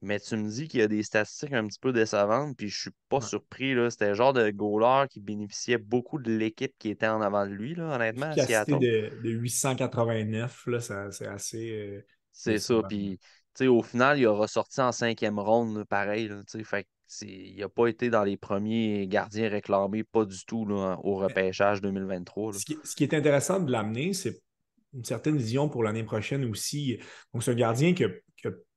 mais tu me dis qu'il y a des statistiques un petit peu décevantes, puis je suis pas Ouais. surpris, là. C'était le genre de goaler qui bénéficiait beaucoup de l'équipe qui était en avant de lui, là, honnêtement, à Efficacité Seattle. de 889, là, c'est assez C'est ça. décevant. Puis, tu sais, au final, il a ressorti en 5e ronde, là, pareil, là, tu sais. Fait que il n'a pas été dans les premiers gardiens réclamés, pas du tout, là, au repêchage 2023, là. Ce qui est intéressant de l'amener, c'est une certaine vision pour l'année prochaine aussi. Donc, c'est un gardien qui a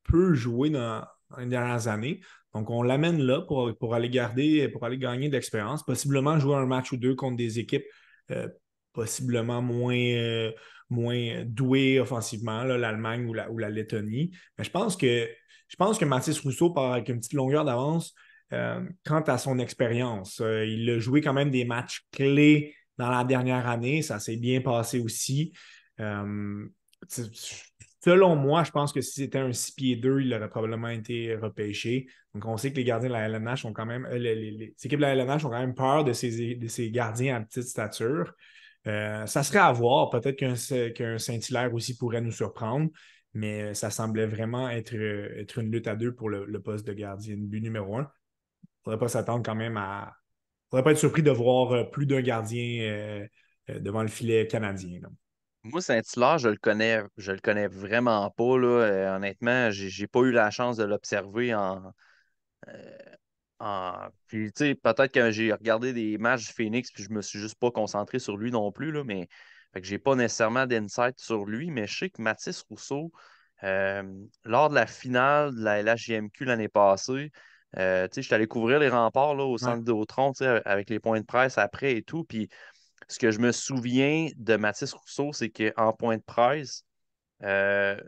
peu joué dans les dernières années. Donc, on l'amène là pour aller garder, pour aller gagner de l'expérience, possiblement jouer un match ou deux contre des équipes euh, possiblement moins douées offensivement, là, l'Allemagne ou la Lettonie. Mais je pense que Mathis Rousseau part avec une petite longueur d'avance quant à son expérience. Il a joué quand même des matchs clés dans la dernière année. Ça s'est bien passé aussi. Euh, Selon moi, je pense que si c'était un 6 pieds 2, il aurait probablement été repêché. Donc, on sait que les gardiens de la LNH ont quand même, les équipes de la LNH ont quand même peur de ces gardiens à petite stature. Ça serait à voir. Peut-être qu'un Saint-Hilaire aussi pourrait nous surprendre, mais ça semblait vraiment être une lutte à deux pour le poste de gardien de but numéro un. Il ne faudrait pas s'attendre quand même à. Il ne faudrait pas être surpris de voir plus d'un gardien devant le filet canadien. Là. Moi, Saint-Hilaire, je le connais vraiment pas, là. Honnêtement, j'ai pas eu la chance de l'observer euh, puis, tu sais, peut-être que j'ai regardé des matchs du Phoenix, puis je me suis juste pas concentré sur lui non plus, là, mais fait que j'ai pas nécessairement d'insight sur lui, mais je sais que Mathis Rousseau, euh, lors de la finale de la LHJMQ l'année passée, tu sais, j'étais allé couvrir les remparts là, au Ouais. centre Vidéotron, tu sais, avec les points de presse après et tout, puis ce que je me souviens de Mathis Rousseau, c'est qu'en point de presse, euh,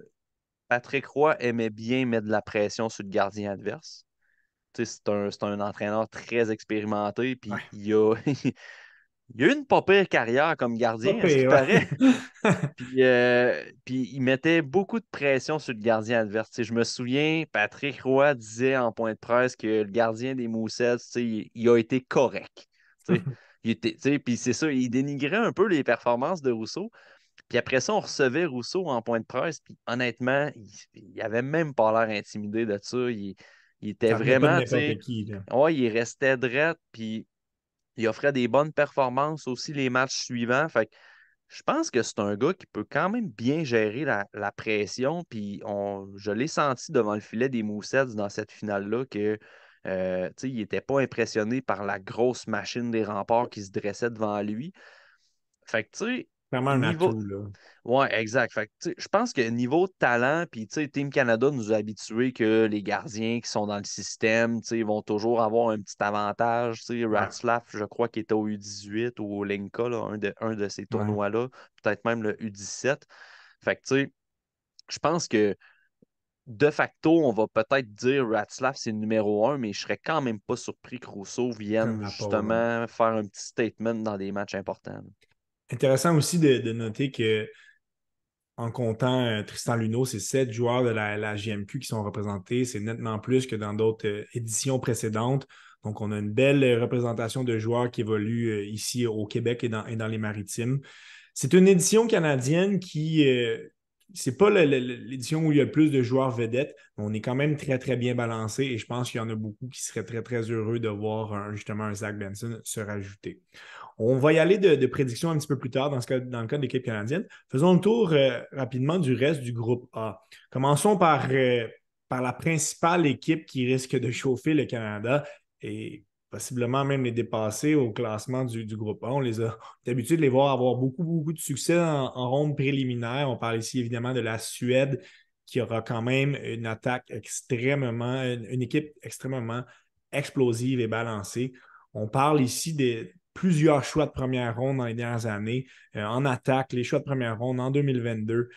Patrick Roy aimait bien mettre de la pression sur le gardien adverse. Tu sais, c'est un entraîneur très expérimenté, puis Ouais. il a eu une pas pire carrière comme Pas gardien, à ce qui pire, paraît. ouais. Puis il mettait beaucoup de pression sur le gardien adverse. Tu sais, je me souviens, Patrick Roy disait en point de presse que le gardien des Moussets, tu sais, il a été correct. Tu sais. Tu sais, puis c'est ça, il dénigrait un peu les performances de Rousseau. Puis après ça, on recevait Rousseau en point de presse. Puis honnêtement, il avait même pas l'air intimidé de ça. Il était Ça venait pas de vraiment, tu n'importe sais, qui. Là. ouais, il restait drette. Puis il offrait des bonnes performances aussi les matchs suivants. Fait que je pense que c'est un gars qui peut quand même bien gérer la pression. Puis je l'ai senti devant le filet des Moussets dans cette finale-là que. Tu sais, il n'était pas impressionné par la grosse machine des remparts qui se dressait devant lui. Fait que, tu sais, Vraiment un niveau, atout. Là. ouais, exact. Fait que, tu sais, je pense que niveau de talent, puis tu sais, Team Canada nous a habitués que les gardiens qui sont dans le système, tu sais, vont toujours avoir un petit avantage. Tu sais, Ouais. Ratzlaff, je crois qu'il était au U18 ou au Lenka, là, un de ces Ouais. tournois-là, peut-être même le U17. Fait que, tu sais, je pense que de facto, on va peut-être dire Ratzlaff, c'est le numéro un, mais je serais quand même pas surpris que Rousseau Comme vienne apport. Ouais. justement faire un petit statement dans des matchs importants. Intéressant aussi de noter que en comptant Tristan Luneau, c'est 7 joueurs de la GMQ qui sont représentés. C'est nettement plus que dans d'autres éditions précédentes. Donc, on a une belle représentation de joueurs qui évoluent ici au Québec et dans les Maritimes. C'est une édition canadienne c'est pas l'édition où il y a le plus de joueurs vedettes, mais on est quand même très, très bien balancé et je pense qu'il y en a beaucoup qui seraient très, très heureux de voir justement un Zach Benson se rajouter. On va y aller de prédictions un petit peu plus tard dans le cas de l'équipe canadienne. Faisons le tour rapidement du reste du groupe A. Commençons par la principale équipe qui risque de chauffer le Canada et possiblement même les dépasser au classement du groupe A. On est habitué de les voir avoir beaucoup, beaucoup de succès en ronde préliminaire. On parle ici évidemment de la Suède qui aura quand même une équipe extrêmement explosive et balancée. On parle ici de plusieurs choix de première ronde dans les dernières années. En attaque, les choix de première ronde en 2022,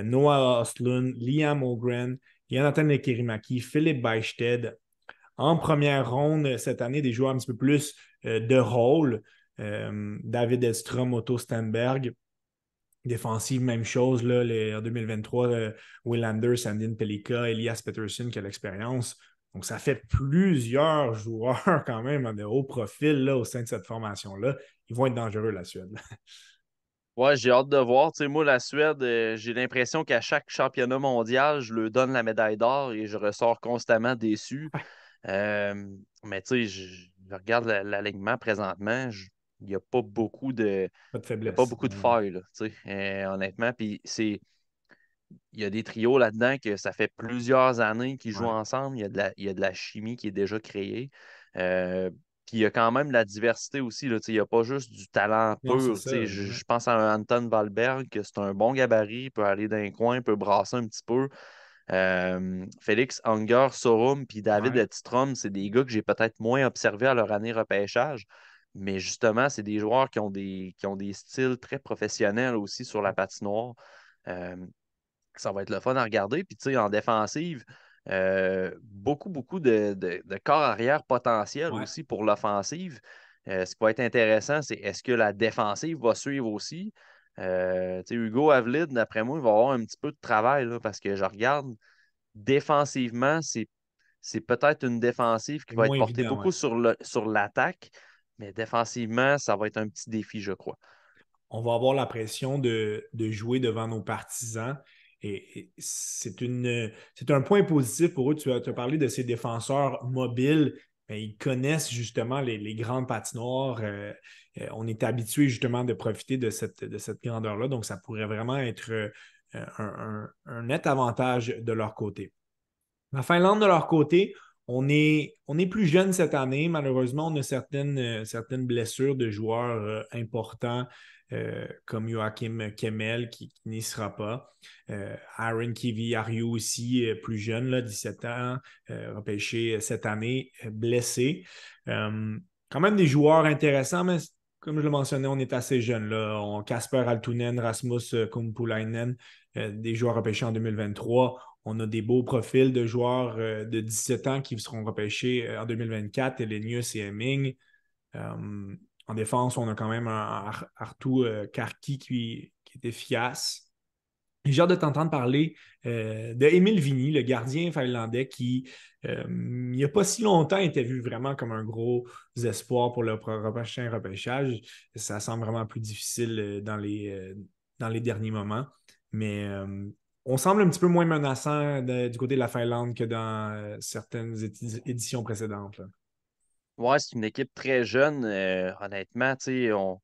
Noah Ostlund, Liam Ogren, Jonathan Lekerimaki, Philippe Beichted. En première ronde cette année, des joueurs un petit peu plus de rôle. David Edstrom, Otto Stenberg. Défensive, même chose. Là, en 2023, Will Anders, Sandin Pelika, Elias Pettersson qui a l'expérience. Donc, ça fait plusieurs joueurs quand même de haut profil là, au sein de cette formation-là. Ils vont être dangereux, la Suède. Ouais, j'ai hâte de voir. Tu sais, moi, la Suède, j'ai l'impression qu'à chaque championnat mondial, je leur donne la médaille d'or et je ressors constamment déçu. Euh, mais tu sais, je regarde l'alignement présentement, il n'y a pas beaucoup de, Pas de il y a pas faiblesse. beaucoup de failles, là, tu sais, honnêtement. Puis il y a des trios là-dedans que ça fait plusieurs années qu'ils jouent Ouais. ensemble. Il y a de la chimie qui est déjà créée. Euh, Puis il y a quand même de la diversité aussi. Là, tu sais, il n'y a pas juste du talent Non, c'est pur. Tu ça. sais, je pense à un Anton Valberg, que c'est un bon gabarit, il peut aller dans un coin, il peut brasser un petit peu. Félix Unger, Sorum, puis David Ouais. Edstrom, c'est des gars que j'ai peut-être moins observés à leur année repêchage. Mais justement, c'est des joueurs qui ont des styles très professionnels aussi sur la patinoire. Euh, Ça va être le fun à regarder. Puis, tu sais, en défensive, beaucoup de corps arrière potentiel Ouais. aussi pour l'offensive. Ce qui va être intéressant, c'est est-ce que la défensive va suivre aussi? Tu sais, Hugo Avelid, d'après moi, il va avoir un petit peu de travail là, parce que je regarde défensivement, c'est peut-être une défensive qui C'est va être moins portée évident, ouais. beaucoup sur l'attaque, mais défensivement, ça va être un petit défi, je crois. On va avoir la pression de jouer devant nos partisans. Et c'est un point positif pour eux. Tu as parlé de ces défenseurs mobiles. Mais ils connaissent justement les grandes patinoires. On est habitué justement de profiter de cette grandeur-là. Donc, ça pourrait vraiment être un net avantage de leur côté. La Finlande, de leur côté, on est plus jeune cette année. Malheureusement, on a certaines blessures de joueurs importants comme Joachim Kemmel qui n'y sera pas. Aaron Kivi-Ariou aussi, plus jeune, là, 17 ans, repêché cette année, blessé. Quand même des joueurs intéressants, mais comme je le mentionnais, on est assez jeune. Là. Kasper Altunen, Rasmus Kumpulainen, des joueurs repêchés en 2023. On a des beaux profils de joueurs de 17 ans qui seront repêchés en 2024, Elenius et Hemming. En défense, on a quand même un Arttu Karki qui est efficace. J'ai hâte de t'entendre parler de Émile Vigny, le gardien finlandais qui, il n'y a pas si longtemps, était vu vraiment comme un gros espoir pour le prochain repêchage. Ça semble vraiment plus difficile dans les derniers moments. Mais on semble un petit peu moins menaçant du côté de la Finlande que dans certaines éditions précédentes, là. Ouais, c'est une équipe très jeune. Honnêtement, tu sais, on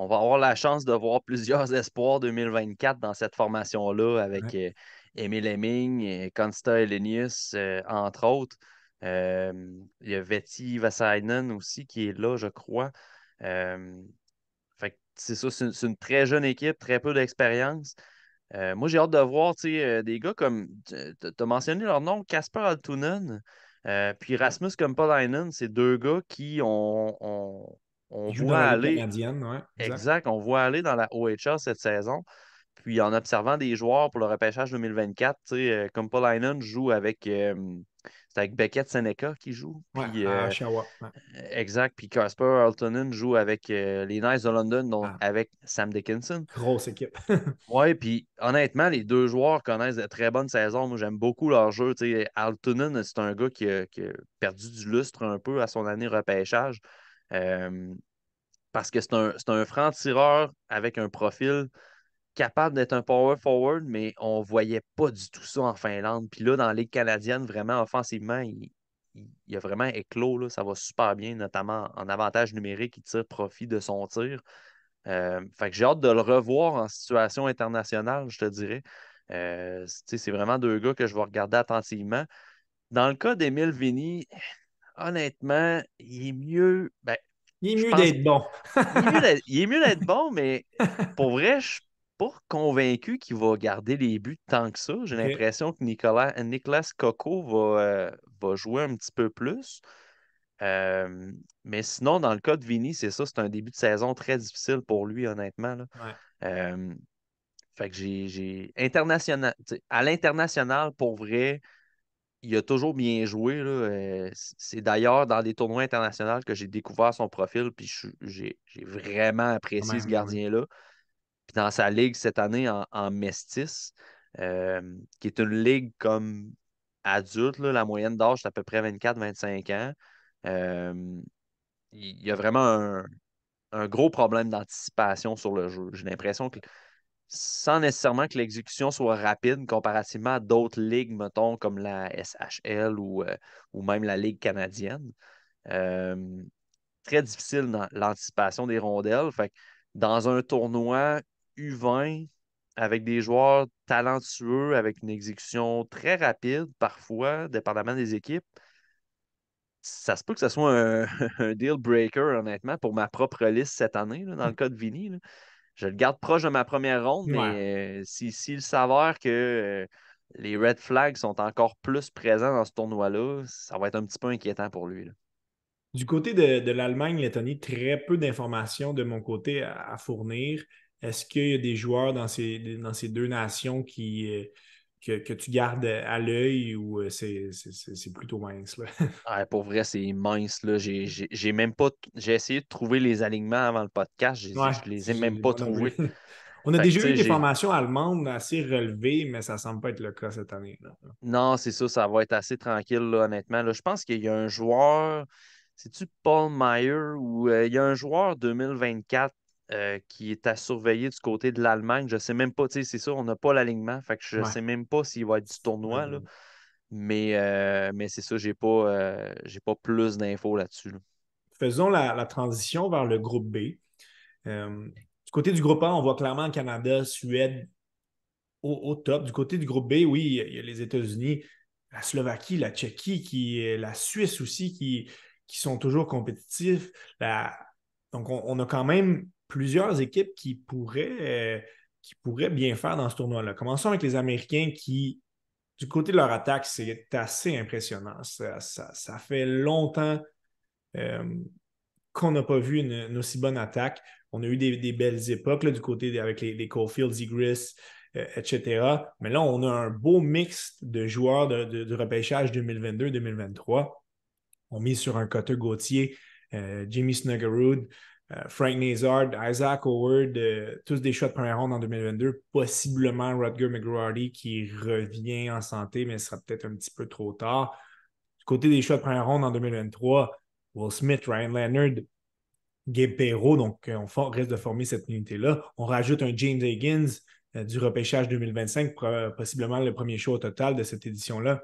va avoir la chance de voir plusieurs espoirs 2024 dans cette formation-là avec Ouais. Emil Hemming, et Konsta Elenius, entre autres. Il y a Vetti Vasainen aussi qui est là, je crois. Euh, Fait que c'est ça, c'est une très jeune équipe, très peu d'expérience. Moi, j'ai hâte de voir, tu sais, des gars comme, tu as mentionné leur nom, Casper Altunen, puis Ouais. Rasmus Kumpalainen, c'est deux gars qui on Il joue dans voit la Ligue aller, canadienne, ouais, exact. exact, on voit aller dans la OHL cette saison. Puis en observant des joueurs pour le repêchage 2024, tu sais, Kumpalainen joue avec, c'est avec Beckett Seneca qui joue. Ouais, Puis à Oshawa. Ouais. exact. Puis Casper Altonen joue avec les Knights de London, donc Ah, avec Sam Dickinson. grosse équipe. Ouais, puis honnêtement, les deux joueurs connaissent de très bonnes saisons. Moi, j'aime beaucoup leur jeu. Tu sais, Altonen, c'est un gars qui a perdu du lustre un peu à son année repêchage. Euh, Parce que c'est un franc-tireur avec un profil capable d'être un power forward, mais on ne voyait pas du tout ça en Finlande. Puis là, dans la Ligue canadienne, vraiment, offensivement, il a vraiment éclos. Là, ça va super bien, notamment en avantage numérique. Il tire profit de son tir. Fait que j'ai hâte de le revoir en situation internationale, je te dirais. C'est vraiment deux gars que je vais regarder attentivement. Dans le cas d'Émile Vigny, honnêtement, il est mieux. Ben, Il est je mieux pense d'être bon. il est mieux d'être bon, mais pour vrai, je suis pas convaincu qu'il va garder les buts tant que ça. J'ai OK. l'impression que Nicolas Coco va jouer un petit peu plus. Euh, mais sinon, dans le cas de Vini, c'est ça, c'est un début de saison très difficile pour lui, honnêtement, là. Ouais. Euh, Fait que j'ai international, à l'international, pour vrai, il a toujours bien joué, là. C'est d'ailleurs dans des tournois internationaux que j'ai découvert son profil, puis j'ai vraiment Quand apprécié ce même, ouais. gardien-là. Puis dans sa ligue cette année en Mestis, qui est une ligue comme adulte, là, la moyenne d'âge c'est à peu près 24-25 ans. Euh, il y a vraiment un gros problème d'anticipation sur le jeu. J'ai l'impression que sans nécessairement que l'exécution soit rapide comparativement à d'autres ligues, mettons, comme la SHL ou même la Ligue canadienne. Euh, Très difficile dans l'anticipation des rondelles. Fait que dans un tournoi U20 avec des joueurs talentueux, avec une exécution très rapide, parfois, dépendamment des équipes, ça se peut que ce soit un, un deal breaker, honnêtement, pour ma propre liste cette année, là, dans le cas de Vinny. Là. Je le garde proche de ma première ronde, Ouais. mais s'il s'avère que les red flags sont encore plus présents dans ce tournoi-là, ça va être un petit peu inquiétant pour lui. Là. Du côté de l'Allemagne, Lettonie, très peu d'informations de mon côté à fournir. Est-ce qu'il y a des joueurs dans ces deux nations que tu gardes à l'œil ou c'est plutôt mince, là? Ouais, pour vrai, c'est immense. Là. J'ai même pas. J'ai essayé de trouver les alignements avant le podcast. Ouais, Je les ai même pas moi non plus. trouvés. On a Fait que, déjà tu eu sais, des j'ai. formations allemandes assez relevées, mais ça semble pas être le cas cette année, là. Non, c'est ça, ça va être assez tranquille, là, honnêtement. Là, je pense qu'il y a un joueur. C'est-tu Paul Meyer ou il y a un joueur 2024 qui est à surveiller du côté de l'Allemagne. Je sais même pas, tu sais, c'est ça, on n'a pas l'alignement. Fait que je Ouais. sais même pas s'il va être du tournoi, là. Mais c'est ça, j'ai pas plus d'infos là-dessus. Là. Faisons la transition vers le groupe B. Du côté du groupe A, on voit clairement Canada, Suède au top. Du côté du groupe B, oui, il y a les États-Unis, la Slovaquie, la Tchéquie, la Suisse aussi qui sont toujours compétitifs. Donc, on a quand même plusieurs équipes qui pourraient bien faire dans ce tournoi-là. Commençons avec les Américains qui, du côté de leur attaque, c'est assez impressionnant. Ça fait longtemps euh, qu'on n'a pas vu une aussi bonne attaque. On a eu des belles époques là, du côté avec les Caulfield, Zegras, etc. Mais là, on a un beau mix de joueurs de repêchage 2022-2023. On mise sur un Cutter Gauthier, Jimmy Snuggerud, Frank Nazard, Isaac Howard, tous des choix de première ronde en 2022. Possiblement Rutger McGroarty qui revient en santé, mais ce sera peut-être un petit peu trop tard. Du côté des choix de première ronde en 2023, Will Smith, Ryan Leonard, Gabe Perreault, donc on reste de former cette unité-là. On rajoute un James Higgins du repêchage 2025, possiblement le premier choix au total de cette édition-là.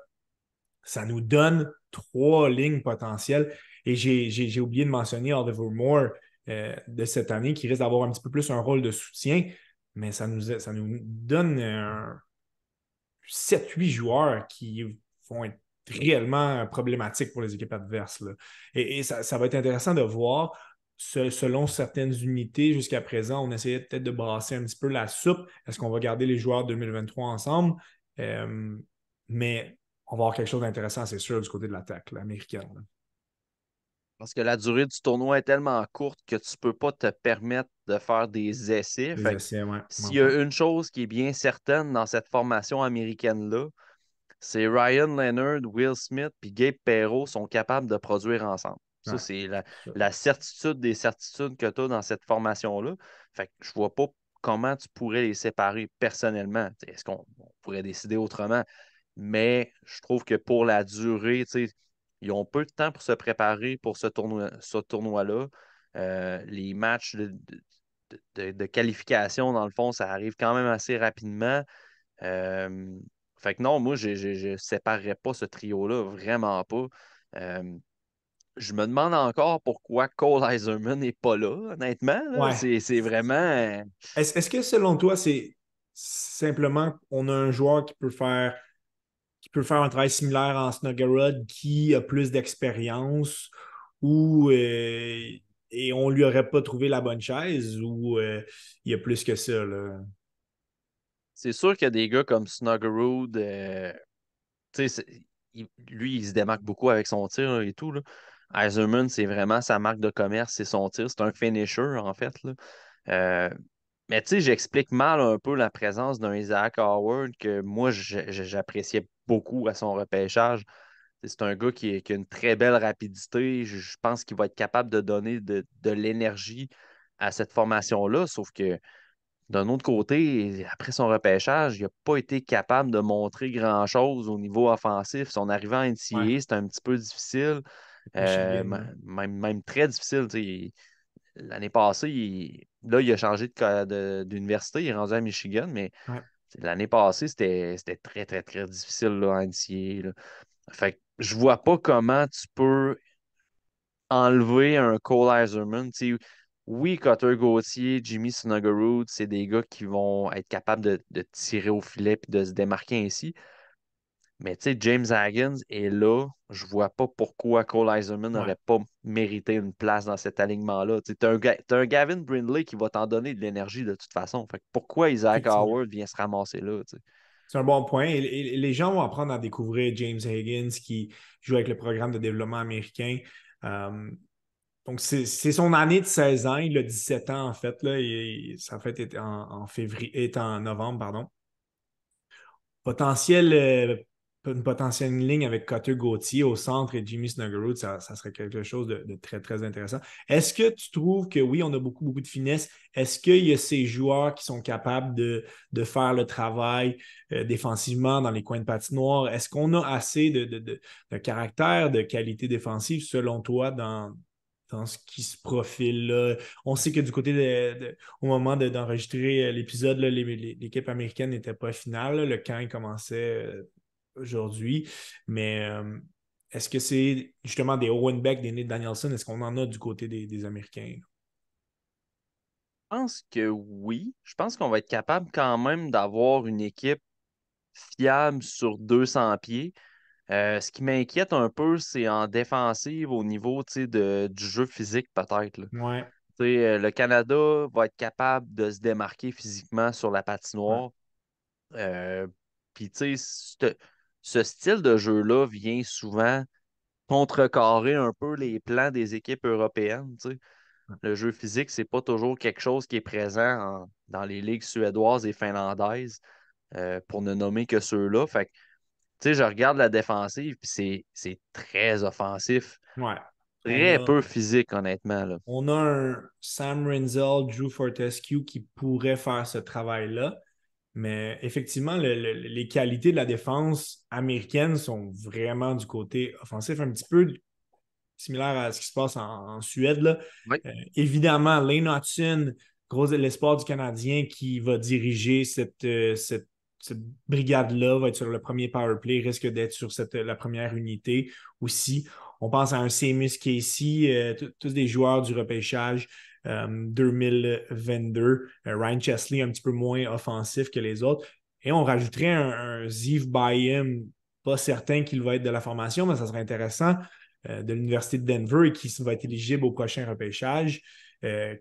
Ça nous donne trois lignes potentielles. Et j'ai oublié de mentionner Oliver Moore de cette année, qui risque d'avoir un petit peu plus un rôle de soutien, mais ça nous donne 7-8 joueurs qui vont être réellement problématiques pour les équipes adverses. Là. Et ça va être intéressant de voir, selon certaines unités jusqu'à présent, on essayait peut-être de brasser un petit peu la soupe. Est-ce qu'on va garder les joueurs 2023 ensemble? Euh, mais on va avoir quelque chose d'intéressant, c'est sûr, du côté de l'attaque américaine. Là. Parce que la durée du tournoi est tellement courte que tu peux pas te permettre de faire des essais. Les Fait que essais, ouais, s'il y a vraiment. une chose qui est bien certaine dans cette formation américaine-là, c'est Ryan Leonard, Will Smith puis Gabe Perreault sont capables de produire ensemble. Ça, Ouais, c'est c'est ça. la certitude des certitudes que tu as dans cette formation-là. Fait que je vois pas comment tu pourrais les séparer personnellement. Est-ce qu'on pourrait décider autrement? Mais je trouve que pour la durée, ils ont peu de temps pour se préparer pour ce tournoi-là. Les matchs de qualification, dans le fond, ça arrive quand même assez rapidement. Euh, Fait que non, moi, je ne séparerais pas ce trio-là, vraiment pas. Euh, je me demande encore pourquoi Cole Iserman n'est pas là, honnêtement. Là. Ouais. C'est vraiment. Est-ce que selon toi, c'est simplement on a un joueur qui peut faire un travail similaire en Snuggerud, qui a plus d'expérience ou et on lui aurait pas trouvé la bonne chaise ou il y a plus que ça, là? C'est sûr qu'il y a des gars comme Snuggerud, tu sais, lui, il se démarque beaucoup avec son tir là, et tout. Là. Iserman, c'est vraiment sa marque de commerce, c'est son tir. C'est un finisher, en fait. Là. Euh, mais tu sais, j'explique mal un peu la présence d'un Isaac Howard que moi, j'appréciais beaucoup à son repêchage. C'est un gars qui a une très belle rapidité. Je pense qu'il va être capable de donner de l'énergie à cette formation-là. Sauf que d'un autre côté, après son repêchage, il n'a pas été capable de montrer grand-chose au niveau offensif. Son arrivée en Ouais, NCAA, c'était un petit peu difficile, Michigan, là. même très difficile. Tu sais. L'année passée, là, il a changé d'université, il est rendu à Michigan, mais Ouais, l'année passée, c'était très, très, très difficile là, en NCAA. Là. Fait que je vois pas comment tu peux enlever un Cole Iserman. Tu sais, oui, Cutter Gauthier, Jimmy Snuggerud, c'est des gars qui vont être capables de tirer au filet et de se démarquer ainsi. Mais tu sais, James Haggins est là. Je vois pas pourquoi Cole Iserman ouais, n'aurait pas mérité une place dans cet alignement-là. Tu as t'as un Gavin Brindley qui va t'en donner de l'énergie de toute façon. Fait que pourquoi Isaac effectivement. Howard vient se ramasser là? Tu sais? C'est un bon point. Et les gens vont apprendre à découvrir James Higgins qui joue avec le programme de développement américain. Euh, donc, c'est son année de 16 ans. Il a 17 ans, en fait. Là, sa fête est en février, est en novembre, pardon. Potentiel, une potentielle ligne avec Cutter Gauthier au centre et Jimmy Snuggerud, ça serait quelque chose de très, très intéressant. Est-ce que tu trouves que oui, on a beaucoup, beaucoup de finesse? Est-ce qu'il y a ces joueurs qui sont capables de faire le travail défensivement dans les coins de patinoire? Est-ce qu'on a assez de caractère, de qualité défensive, selon toi, dans ce qui se profile là? On sait que du côté au moment d'enregistrer l'épisode, là, l'équipe américaine n'était pas finale. Là. Le camp il commençait aujourd'hui. Mais est-ce que c'est justement des Owen Beck, des Nate Danielson? Est-ce qu'on en a du côté des Américains? Je pense que oui. Je pense qu'on va être capable quand même d'avoir une équipe fiable sur 200 pieds. Ce qui m'inquiète un peu, c'est en défensive au niveau tu sais, du jeu physique, peut-être. Là. Ouais, Tu sais, le Canada va être capable de se démarquer physiquement sur la ouais, patinoire. Euh, Puis, tu sais, ce style de jeu-là vient souvent contrecarrer un peu les plans des équipes européennes. Tu sais. ouais. Le jeu physique, c'est pas toujours quelque chose qui est présent dans les ligues suédoises et finlandaises, pour ne nommer que ceux-là. Fait que, tu sais, je regarde la défensive, puis c'est très offensif. Ouais. On Très a, peu physique, honnêtement. Là. on a un Sam Renzel, Drew Fortescue qui pourrait faire ce travail-là. Mais effectivement, les qualités de la défense américaine sont vraiment du côté offensif, un petit peu similaire à ce qui se passe en Suède. Là. Oui. Évidemment, Lane Hudson, gros l'espoir du Canadien qui va diriger cette brigade-là, va être sur le premier power play, risque d'être sur la première unité aussi. On pense à un Seamus Casey, tous des joueurs du repêchage 2022. Ryan Chesley, un petit peu moins offensif que les autres. Et on rajouterait un Zeev Bayem, pas certain qu'il va être de la formation, mais ça serait intéressant de l'Université de Denver et qui va être éligible au prochain repêchage.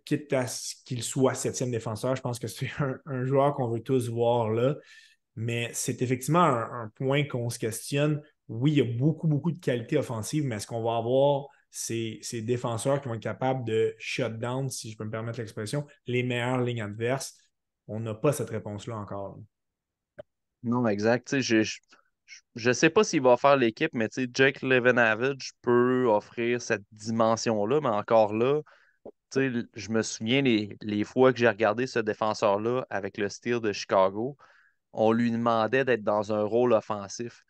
Quitte à ce qu'il soit septième défenseur, je pense que c'est un joueur qu'on veut tous voir là. Mais c'est effectivement un point qu'on se questionne. Oui, il y a beaucoup, beaucoup de qualité offensive, mais est-ce qu'on va avoir ces défenseurs qui vont être capables de shut down, si je peux me permettre l'expression, les meilleures lignes adverses? On n'a pas cette réponse-là encore. Non, exact. Tu sais, je sais pas s'il va faire l'équipe, mais tu sais, Jake Levenavage peut offrir cette dimension-là, mais encore là, tu sais, je me souviens les fois que j'ai regardé ce défenseur-là avec le style de Chicago, on lui demandait d'être dans un rôle offensif.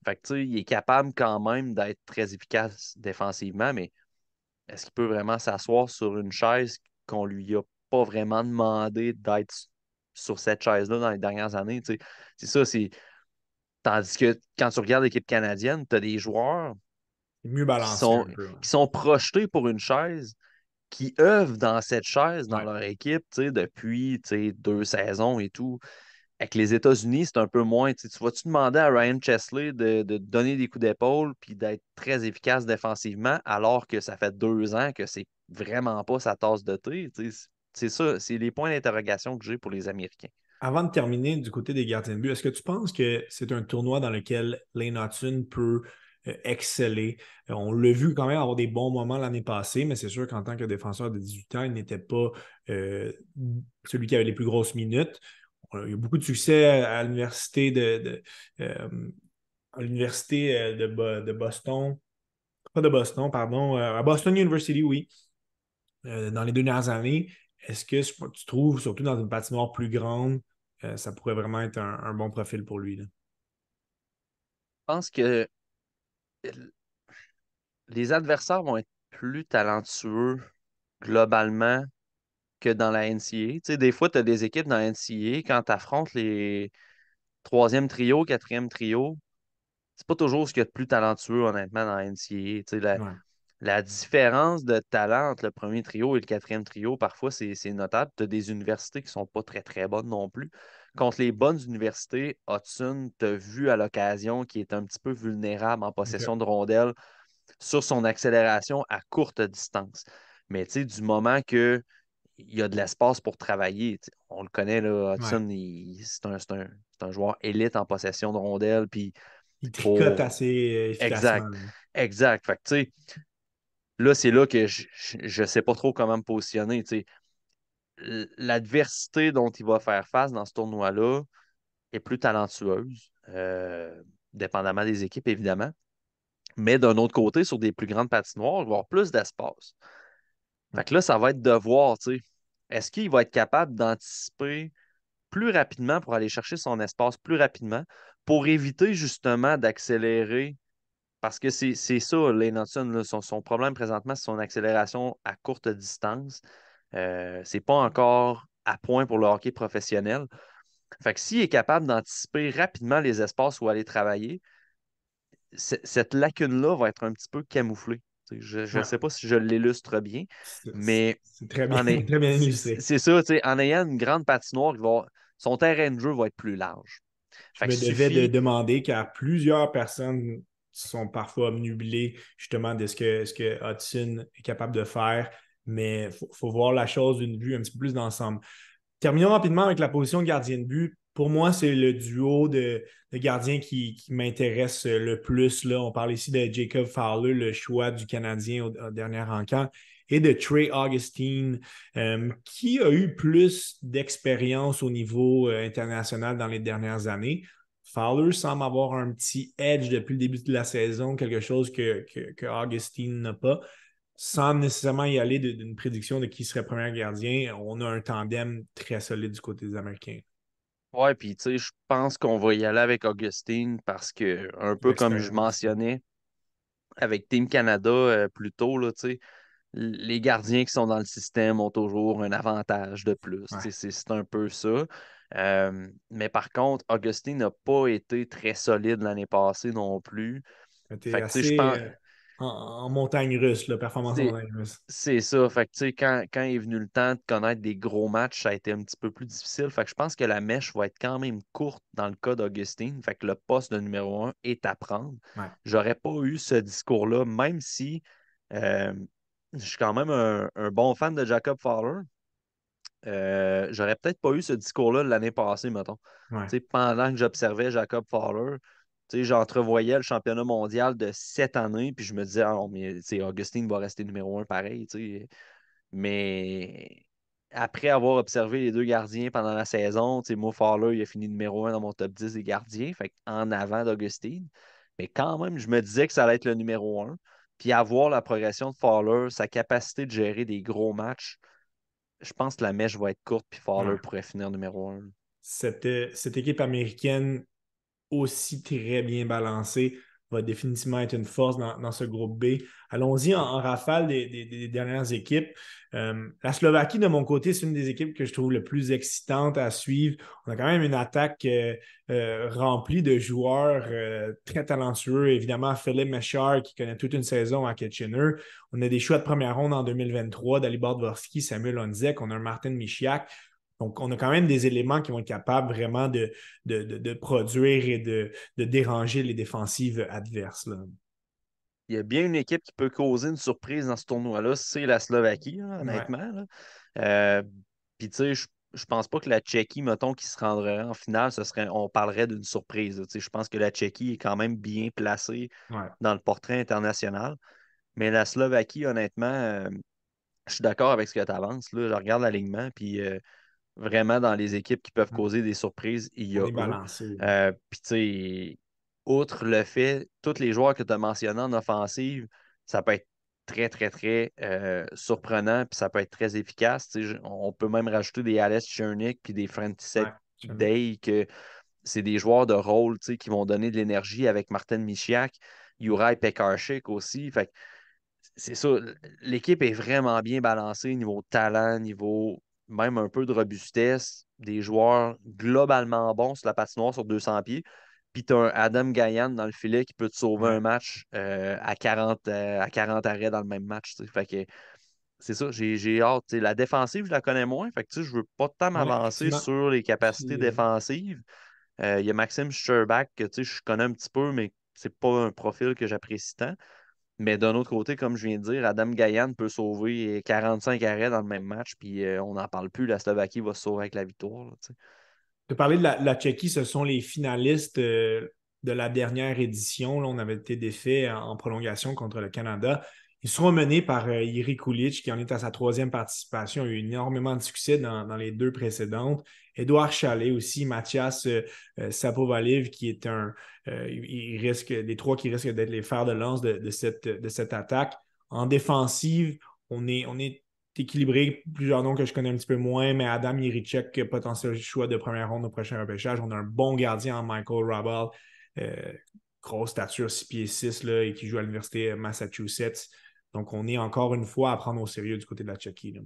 Fait que, tu sais, il est capable quand même d'être très efficace défensivement, mais est-ce qu'il peut vraiment s'asseoir sur une chaise qu'on lui a pas vraiment demandé d'être sur cette chaise-là dans les dernières années. C'est ça, c'est. Tandis que quand tu regardes l'équipe canadienne, tu as des joueurs C'est mieux qui balancé sont, un peu. Ouais. qui sont projetés pour une chaise, qui œuvrent dans cette chaise, dans Ouais. leur équipe, depuis 2 saisons et tout. Avec les États-Unis, c'est un peu moins. Tu vas-tu demander à Ryan Chesley de donner des coups d'épaule puis d'être très efficace défensivement alors que ça fait 2 ans que c'est vraiment pas sa tasse de thé? C'est ça, c'est les points d'interrogation que j'ai pour les Américains. Avant de terminer du côté des gardiens de but, est-ce que tu penses que c'est un tournoi dans lequel Lane Hutson peut exceller? On l'a vu quand même avoir des bons moments l'année passée, mais c'est sûr qu'en tant que défenseur de 18 ans, il n'était pas euh, celui qui avait les plus grosses minutes. Il y a eu beaucoup de succès à l'université euh, de Boston. Pas de Boston, pardon. À Boston University, oui. Dans les 2 dernières années, est-ce que tu trouves, surtout dans une patinoire plus grande, ça pourrait vraiment être un bon profil pour lui, là? Je pense que les adversaires vont être plus talentueux globalement que dans la NCAA. Des fois, tu as des équipes dans la NCAA, quand tu affrontes les troisième trio, quatrième trio, c'est pas toujours ce qu'il y a de plus talentueux, honnêtement, dans la NCAA. Ouais. La différence de talent entre le premier trio et le quatrième trio, parfois, c'est notable. Tu as des universités qui sont pas très, très bonnes non plus. Contre les bonnes universités, Hudson, tu as vu à l'occasion qu'il est un petit peu vulnérable en OK. possession de rondelles sur son accélération à courte distance. Mais du moment que il y a de l'espace pour travailler, on le connaît, là, Ouais. Hudson, c'est un joueur élite en possession de rondelles. Puis Il tricote pour. assez efficacement, Exact. là. Exact. Fait que, là, c'est là que je ne sais pas trop comment me positionner. L'adversité dont il va faire face dans ce tournoi-là est plus talentueuse, dépendamment des équipes, évidemment. Mais d'un autre côté, sur des plus grandes patinoires, il va y avoir plus d'espace. Ouais. Fait que là, ça va être de voir, est-ce qu'il va être capable d'anticiper plus rapidement pour aller chercher son espace plus rapidement pour éviter justement d'accélérer. Parce que c'est ça, Lane Hudson, là, son problème présentement, c'est son accélération à courte distance. C'est pas encore à point pour le hockey professionnel. Fait que s'il est capable d'anticiper rapidement les espaces où aller travailler, cette lacune-là va être un petit peu camouflée. Je ne Ouais. sais pas si je l'illustre bien, mais C'est très bien, en est, très bien c'est illustré. c'est ça, en ayant une grande patinoire, son terrain de jeu va être plus large. Je Fait que me devais de suffit. demander car plusieurs personnes sont parfois obnubilées justement de ce que Hudson est capable de faire, mais il faut voir la chose d'une vue un petit peu plus d'ensemble. Terminons rapidement avec la position de gardien de but. Pour moi, c'est le duo de gardiens qui m'intéresse le plus, là. On parle ici de Jacob Fowler, le choix du Canadien au dernier encamp, et de Trey Augustine, qui a eu plus d'expérience au niveau international dans les dernières années. Fowler semble avoir un petit edge depuis le début de la saison, quelque chose que Augustine n'a pas. Sans nécessairement y aller d'une prédiction de qui serait premier gardien, on a un tandem très solide du côté des Américains. Ouais, puis je pense qu'on va y aller avec Augustine parce que, un peu comme je L'expérience. mentionnais avec Team Canada plus tôt, là, les gardiens qui sont dans le système ont toujours un avantage de plus. Ouais. C'est un peu ça. Mais par contre, Augustine n'a pas été très solide l'année passée non plus. C'était Fait que, je assez pense. en montagne russe, la performance en C'est montagne russe. c'est ça. Fait que, quand est venu le temps de connaître des gros matchs, ça a été un petit peu plus difficile. Fait que je pense que la mèche va être quand même courte dans le cas d'Augustine. Fait que le poste de numéro 1 est à prendre. Ouais. J'aurais pas eu ce discours-là, même si euh, je suis quand même un bon fan de Jacob Fowler. J'aurais peut-être pas eu ce discours-là l'année passée, mettons. Ouais. Pendant que j'observais Jacob Fowler, j'entrevoyais le championnat mondial de cette année, puis je me disais, ah non, mais Augustine va rester numéro 1 pareil. Mais après avoir observé les deux gardiens pendant la saison, Mo Fowler, il a fini numéro 1 dans mon top 10 des gardiens, fait en avant d'Augustine. Mais quand même, je me disais que ça allait être le numéro 1. Puis avoir la progression de Fowler, sa capacité de gérer des gros matchs, je pense que la mèche va être courte, puis Fowler Ouais. pourrait finir numéro 1. Cette équipe américaine aussi très bien balancée va définitivement être une force dans ce groupe B. Allons-y en rafale des dernières équipes. La Slovaquie, de mon côté, c'est une des équipes que je trouve le plus excitante à suivre. On a quand même une attaque remplie de joueurs très talentueux. Évidemment, Philippe Mechard, qui connaît toute une saison à Kitchener. On a des choix de première ronde en 2023, Dalibor Dvorsky, Samuel Honzek. On a un Martin Michiak. Donc, on a quand même des éléments qui vont être capables vraiment de produire et de déranger les défensives adverses, là. Il y a bien une équipe qui peut causer une surprise dans ce tournoi-là, c'est la Slovaquie, là, Ouais, honnêtement. Là. Euh, Puis, tu sais, je pense pas que la Tchéquie, mettons, qui se rendrait en finale, on parlerait d'une surprise. Là. Tu sais, je pense que la Tchéquie est quand même bien placée ouais. dans le portrait international. Mais la Slovaquie, honnêtement, je suis d'accord avec ce que tu avances. Là. Je regarde l'alignement, puis vraiment, dans les équipes qui peuvent causer des surprises, il y On a est eux. balancé. Puis, tu sais, outre le fait, tous les joueurs que tu as mentionnés en offensive, ça peut être très, très, très surprenant, puis ça peut être très efficace. Tu sais, on peut même rajouter des Alex Chernik puis des Ouais, Frantisek Day, que c'est des joueurs de rôle, tu sais, qui vont donner de l'énergie avec Martin Michiak, Juraj Pekarczyk aussi. Fait que c'est ça, l'équipe est vraiment bien balancée niveau talent, niveau même un peu de robustesse, des joueurs globalement bons sur la patinoire sur 200 pieds. Puis tu as un Adam Gayan dans le filet qui peut te sauver ouais. un match à 40 arrêts dans le même match. Tu sais. Fait que c'est ça, j'ai hâte. Tu sais, la défensive, je la connais moins. Fait que tu sais, je veux pas tant Ouais, m'avancer effectivement. sur les capacités Puis, défensives. Il y a Maxime Scherbak que tu sais, je connais un petit peu, mais c'est pas un profil que j'apprécie tant. Mais d'un autre côté, comme je viens de dire, Adam Gayan peut sauver 45 arrêts dans le même match, puis on n'en parle plus. La Slovaquie va se sauver avec la victoire. Là, tu sais. de parler de la Tchéquie, ce sont les finalistes de la dernière édition. Là, on avait été défait en prolongation contre le Canada. Ils seront menés par Jiri Kulic, qui en est à sa troisième participation. Il a eu énormément de succès dans les deux précédentes. Édouard Chalet aussi, Mathias Sapovaliv, qui est il risque, les trois qui risquent d'être les fers de lance de cette attaque. En défensive, on est équilibré, plusieurs noms que je connais un petit peu moins, mais Adam Jiricek, potentiel choix de première ronde au prochain repêchage. On a un bon gardien en Michael Rabal, euh, grosse stature, 6 pieds 6 là, et qui joue à l'Université Massachusetts. Donc, on est encore une fois à prendre au sérieux du côté de la Tchéquie, là.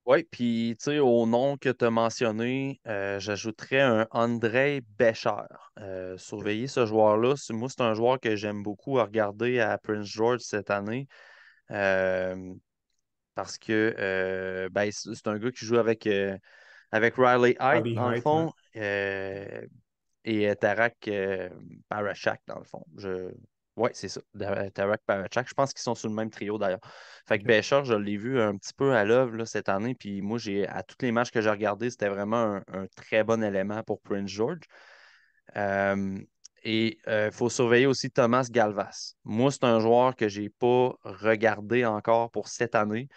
Oui, puis tu sais, au nom que tu as mentionné, j'ajouterais un Andrei Becher. Surveiller ce joueur-là. Moi, c'est un joueur que j'aime beaucoup à regarder à Prince George cette année. euh, Parce que ben, c'est un gars qui joue avec Riley Height, Riley dans le Height, ouais. fond, et Tarak Parachak, dans le fond. Oui, c'est ça, Tarak Parachak. Je pense qu'ils sont sur le même trio, d'ailleurs. Fait que OK. Béchard, je l'ai vu un petit peu à l'œuvre là, cette année, puis moi, à tous les matchs que j'ai regardés, c'était vraiment un très bon élément pour Prince George. Euh, et il faut surveiller aussi Thomas Galvas. Moi, c'est un joueur que je n'ai pas regardé encore pour cette année,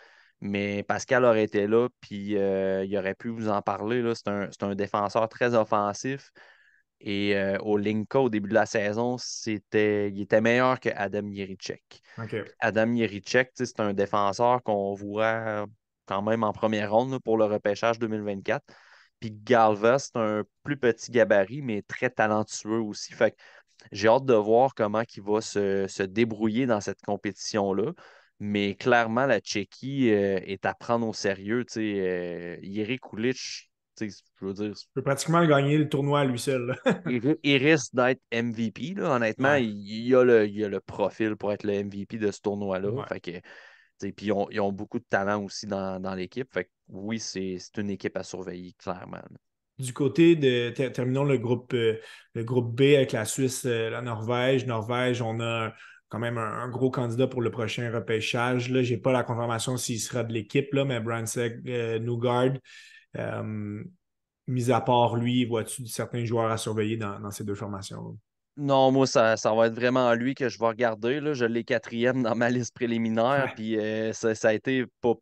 mais Pascal aurait été là, puis il aurait pu vous en parler. Là. C'est un défenseur très offensif. Et au Linka, au début de la saison, il était meilleur que Adam Jiricek. OK. Adam Jiricek, c'est un défenseur qu'on voit quand même en première ronde là, pour le repêchage 2024. Puis Galva, c'est un plus petit gabarit, mais très talentueux aussi. Fait que j'ai hâte de voir comment il va se débrouiller dans cette compétition-là. Mais clairement, la Tchéquie est à prendre au sérieux. Jiri Kulic, je veux dire, Il peut pratiquement gagner le tournoi à lui seul, là. il risque d'être MVP. Là. Honnêtement, Ouais. il a le profil pour être le MVP de ce tournoi-là. Ouais. Fait que, tu sais, puis ils ont beaucoup de talent aussi dans l'équipe. Fait que oui, c'est une équipe à surveiller, clairement. Là. Du côté terminons le groupe B avec la Suisse, la Norvège. Norvège, on a quand même un gros candidat pour le prochain repêchage. Là, j'ai pas la confirmation s'il sera de l'équipe, là, mais Brandseck Nugard, euh, mis à part lui, vois-tu certains joueurs à surveiller dans ces deux formations? Non, moi, ça va être vraiment lui que je vais regarder. Là. Je l'ai quatrième dans ma liste préliminaire. Ouais. Puis ça a été pas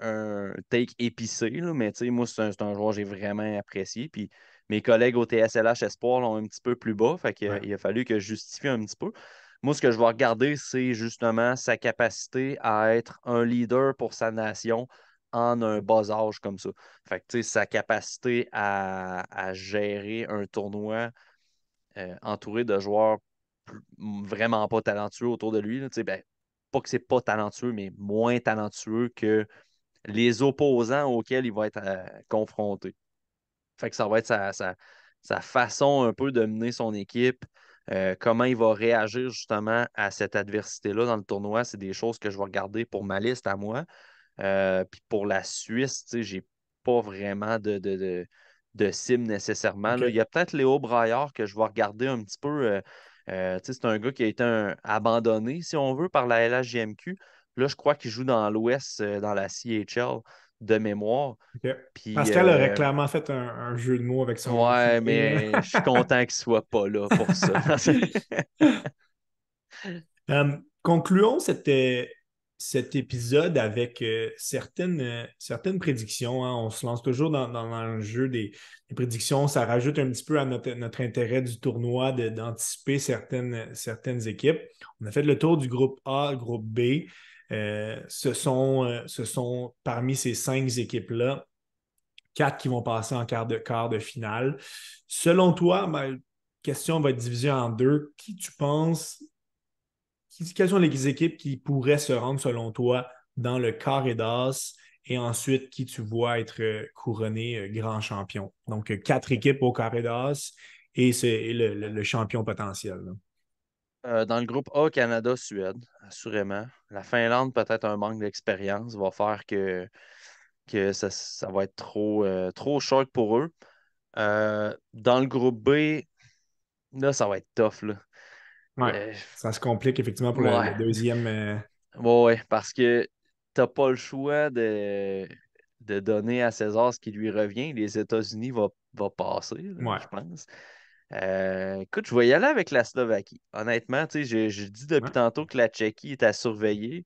un take épicé, là, mais tu sais, moi, c'est un joueur que j'ai vraiment apprécié. Puis mes collègues au TSLH Espoir l'ont un petit peu plus bas. Fait qu'il Ouais. il a fallu que je justifie un petit peu. Moi, ce que je vais regarder, c'est justement sa capacité à être un leader pour sa nation en un bas âge comme ça. Fait que, tu sais, sa capacité à gérer un tournoi entouré de joueurs vraiment pas talentueux autour de lui. Là, ben, pas que c'est pas talentueux, mais moins talentueux que les opposants auxquels il va être confronté. Fait que ça va être sa façon un peu de mener son équipe, comment il va réagir justement à cette adversité-là dans le tournoi. C'est des choses que je vais regarder pour ma liste à moi. Puis pour la Suisse, j'ai pas vraiment de cible nécessairement. Là. Il y OK. a peut-être Léo Braillard que je vais regarder un petit peu. C'est un gars qui a été abandonné, si on veut, par la LHJMQ. Là, je crois qu'il joue dans l'Ouest, dans la CHL de mémoire. OK. Puis, Pascal aurait clairement fait un jeu de mots avec son nom de ouais, famille. mais je suis content qu'il soit pas là pour ça. Concluons cet épisode avec certaines prédictions, hein. On se lance toujours dans le jeu des prédictions. Ça rajoute un petit peu à notre intérêt du tournoi d'anticiper certaines équipes. On a fait le tour du groupe A, groupe B. Ce sont parmi ces 5 équipes-là, 4 qui vont passer en quart de finale. Selon toi, ma question va être divisée en deux. Qui tu penses quelles sont les équipes qui pourraient se rendre, selon toi, dans le carré d'as et ensuite qui tu vois être couronné grand champion? Donc, 4 équipes au carré d'as et c'est le champion potentiel, là. Dans le groupe A, Canada, Suède, assurément. La Finlande, peut-être un manque d'expérience, va faire que ça va être trop short pour eux. Dans le groupe B, là, ça va être tough, là. Ouais, Euh, ça se complique effectivement pour le ouais, deuxième. ouais, parce que t'as pas le choix de donner à César ce qui lui revient. Les États-Unis va passer, là, Ouais, je pense. Écoute, je vais y aller avec la Slovaquie. Honnêtement, tu sais, je dis depuis ouais. tantôt que la Tchéquie est à surveiller.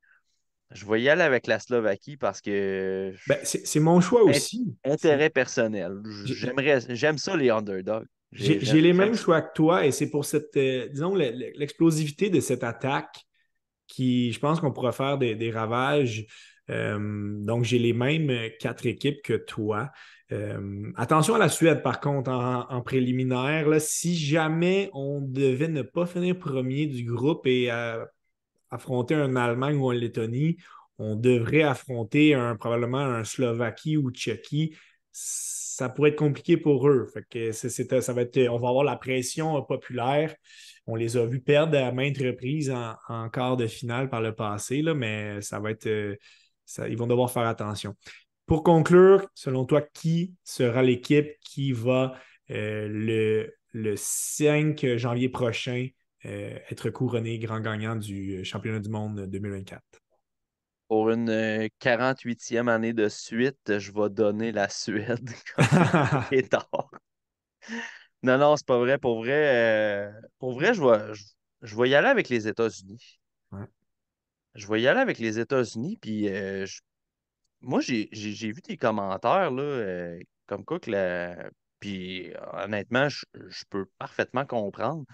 Je vais y aller avec la Slovaquie parce que Ben, c'est mon choix in- aussi. intérêt personnel. J'ai J'aime ça les underdogs. j'ai les J'aime mêmes ça. choix que toi et c'est pour cette, disons, l'explosivité de cette attaque qui, je pense qu'on pourra faire des ravages. Donc, j'ai les mêmes 4 équipes que toi. Attention à la Suède, par contre, en préliminaire, là, si jamais on devait ne pas finir premier du groupe et affronter un Allemagne ou un Lettonie, on devrait affronter probablement un Slovaquie ou Tchéquie. Ça pourrait être compliqué pour eux. Fait que ça va être, on va avoir la pression populaire. On les a vus perdre à maintes reprises en quart de finale par le passé, là, mais ça va être. Ils vont devoir faire attention. Pour conclure, selon toi, qui sera l'équipe qui va le 5 janvier prochain être couronné grand gagnant du championnat du monde 2024? Pour une 48e année de suite, je vais donner la Suède comme médaille d'or. Non, non, c'est pas vrai. Pour vrai, je vais y aller avec les États-Unis. Ouais. Je vais y aller avec les États-Unis, puis moi, j'ai vu des commentaires, là, comme quoi que la. Puis honnêtement, je peux parfaitement comprendre.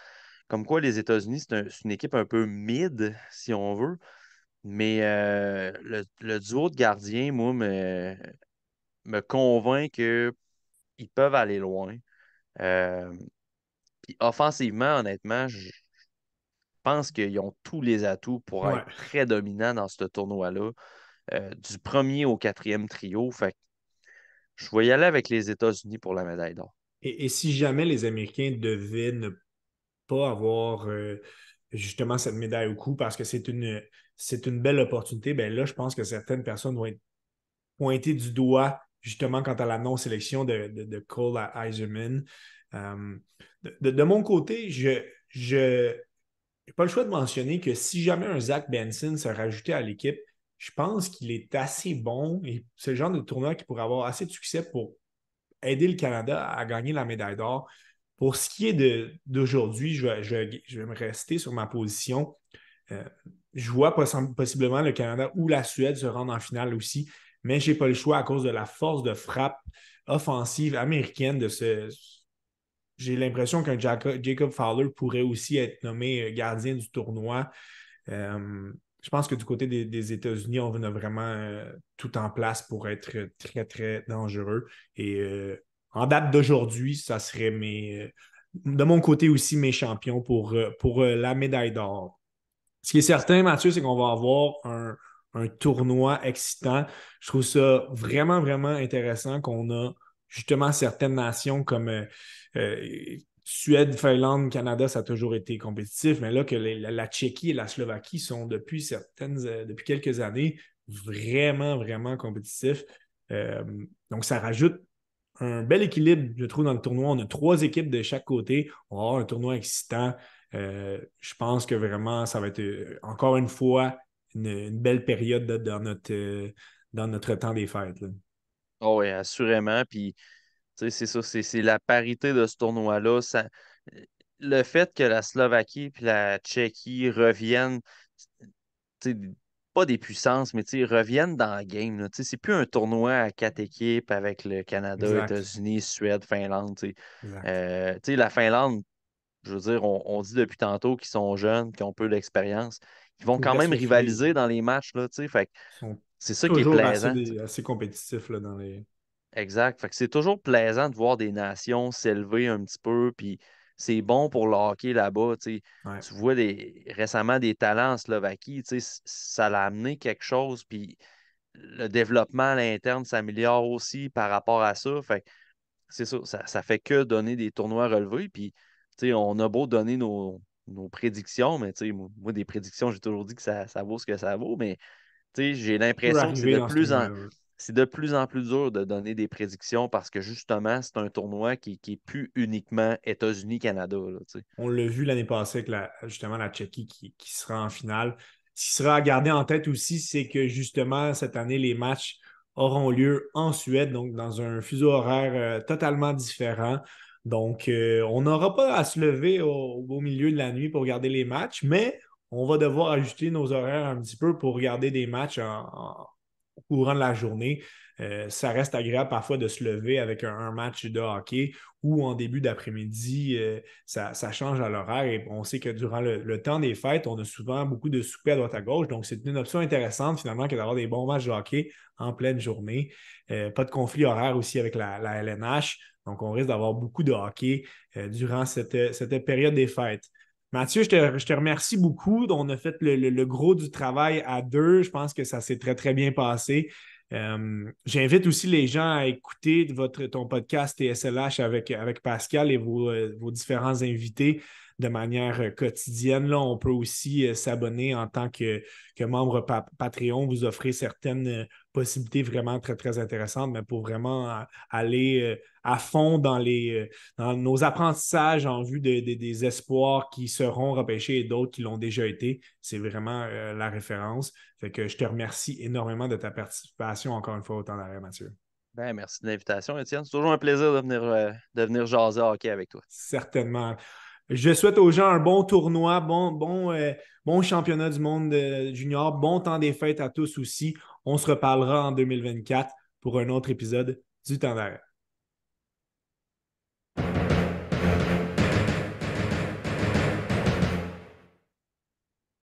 Comme quoi les États-Unis, c'est une équipe un peu mid, si on veut. Mais le duo de gardiens, moi, me convainc qu'ils peuvent aller loin. Euh, Puis offensivement, honnêtement, je pense qu'ils ont tous les atouts pour être Ouais. très dominants dans ce tournoi-là, du premier au quatrième trio. Fait que je vais y aller avec les États-Unis pour la médaille d'or. Et si jamais les Américains devaient ne pas avoir justement cette médaille au cou parce que c'est une belle opportunité, ben là, je pense que certaines personnes vont être pointées du doigt justement quant à la non-sélection de Cole Eiserman. Euh, de mon côté, je n'ai pas le choix de mentionner que si jamais un Zach Benson se rajoutait à l'équipe, je pense qu'il est assez bon et c'est le genre de tournoi qui pourrait avoir assez de succès pour aider le Canada à gagner la médaille d'or. Pour ce qui est d'aujourd'hui, je vais me rester sur ma position. Euh, je vois possiblement le Canada ou la Suède se rendre en finale aussi, mais je n'ai pas le choix à cause de la force de frappe offensive américaine de ce. J'ai l'impression qu'un Jacob Fowler pourrait aussi être nommé gardien du tournoi. Je pense que du côté des États-Unis, on a vraiment tout en place pour être très, très dangereux. Et en date d'aujourd'hui, ça serait de mon côté aussi mes champions pour la médaille d'or. Ce qui est certain, Mathieu, c'est qu'on va avoir un tournoi excitant. Je trouve ça vraiment, vraiment intéressant qu'on a justement certaines nations comme Suède, Finlande, Canada, ça a toujours été compétitif, mais là que la Tchéquie et la Slovaquie sont depuis quelques années vraiment, vraiment compétitifs. Euh, donc, ça rajoute un bel équilibre, je trouve, dans le tournoi. On a 3 équipes de chaque côté. On va avoir un tournoi excitant. Je pense que vraiment, ça va être encore une fois une belle période dans notre temps des fêtes, là. Oh oui, assurément. Puis, tu sais, c'est ça, c'est la parité de ce tournoi-là. Le fait que la Slovaquie et la Tchéquie reviennent, tu sais, pas des puissances, mais tu sais, reviennent dans la game, là. Tu sais, c'est plus un tournoi à 4 équipes avec le Canada, Exact. États-Unis, Suède, Finlande. Exact. Tu sais, la Finlande, je veux dire, on dit depuis tantôt qu'ils sont jeunes, qu'ils ont peu d'expérience. Ils vont Ils quand laissent même le filer. rivaliser dans les matchs, là, tu sais. Fait que Ils sont c'est ça qui est toujours plaisant. assez compétitifs là, dans les. Exact. Fait que c'est toujours plaisant de voir des nations s'élever un petit peu, puis c'est bon pour le hockey là-bas. Tu sais. Ouais. Tu vois récemment des talents en Slovaquie, tu sais, ça l'a amené quelque chose, puis le développement à l'interne s'améliore aussi par rapport à ça. Fait que c'est ça fait que donner des tournois relevés, puis tu sais, on a beau donner nos prédictions, mais tu sais, moi, des prédictions, j'ai toujours dit que ça vaut ce que ça vaut, mais tu sais, j'ai Peut l'impression que arriver dans ce tournoi-là. c'est de plus en plus dur de donner des prédictions parce que justement, c'est un tournoi qui est plus uniquement États-Unis-Canada, là, tu sais. On l'a vu l'année passée avec justement la Tchéquie qui sera en finale. Ce qui sera à garder en tête aussi, c'est que justement, cette année, les matchs auront lieu en Suède, donc dans un fuseau horaire totalement différent. Donc, on n'aura pas à se lever au milieu de la nuit pour regarder les matchs, mais on va devoir ajuster nos horaires un petit peu pour regarder des matchs au courant de la journée. Ça reste agréable parfois de se lever avec un match de hockey ou en début d'après-midi, ça change à l'horaire et on sait que durant le temps des fêtes, on a souvent beaucoup de soupers à droite à gauche. Donc, c'est une option intéressante finalement que d'avoir des bons matchs de hockey en pleine journée. Pas de conflit horaire aussi avec la LNH. Donc, on risque d'avoir beaucoup de hockey durant cette période des fêtes. Mathieu, je te remercie beaucoup. On a fait le gros du travail à deux. Je pense que ça s'est très, très bien passé. J'invite aussi les gens à écouter ton podcast TSLH avec Pascal et vos différents invités de manière quotidienne. Là, on peut aussi s'abonner en tant que membre Patreon, vous offrir certaines possibilités vraiment très, très intéressantes, mais pour vraiment aller à fond dans nos apprentissages en vue des espoirs qui seront repêchés et d'autres qui l'ont déjà été. C'est vraiment la référence. Fait que je te remercie énormément de ta participation encore une fois au temps d'arrêt, Mathieu. Ben, merci de l'invitation, Étienne. C'est toujours un plaisir de venir jaser hockey avec toi. Certainement. Je souhaite aux gens un bon tournoi, bon championnat du monde junior, bon temps des fêtes à tous aussi. On se reparlera en 2024 pour un autre épisode du temps d'arrêt.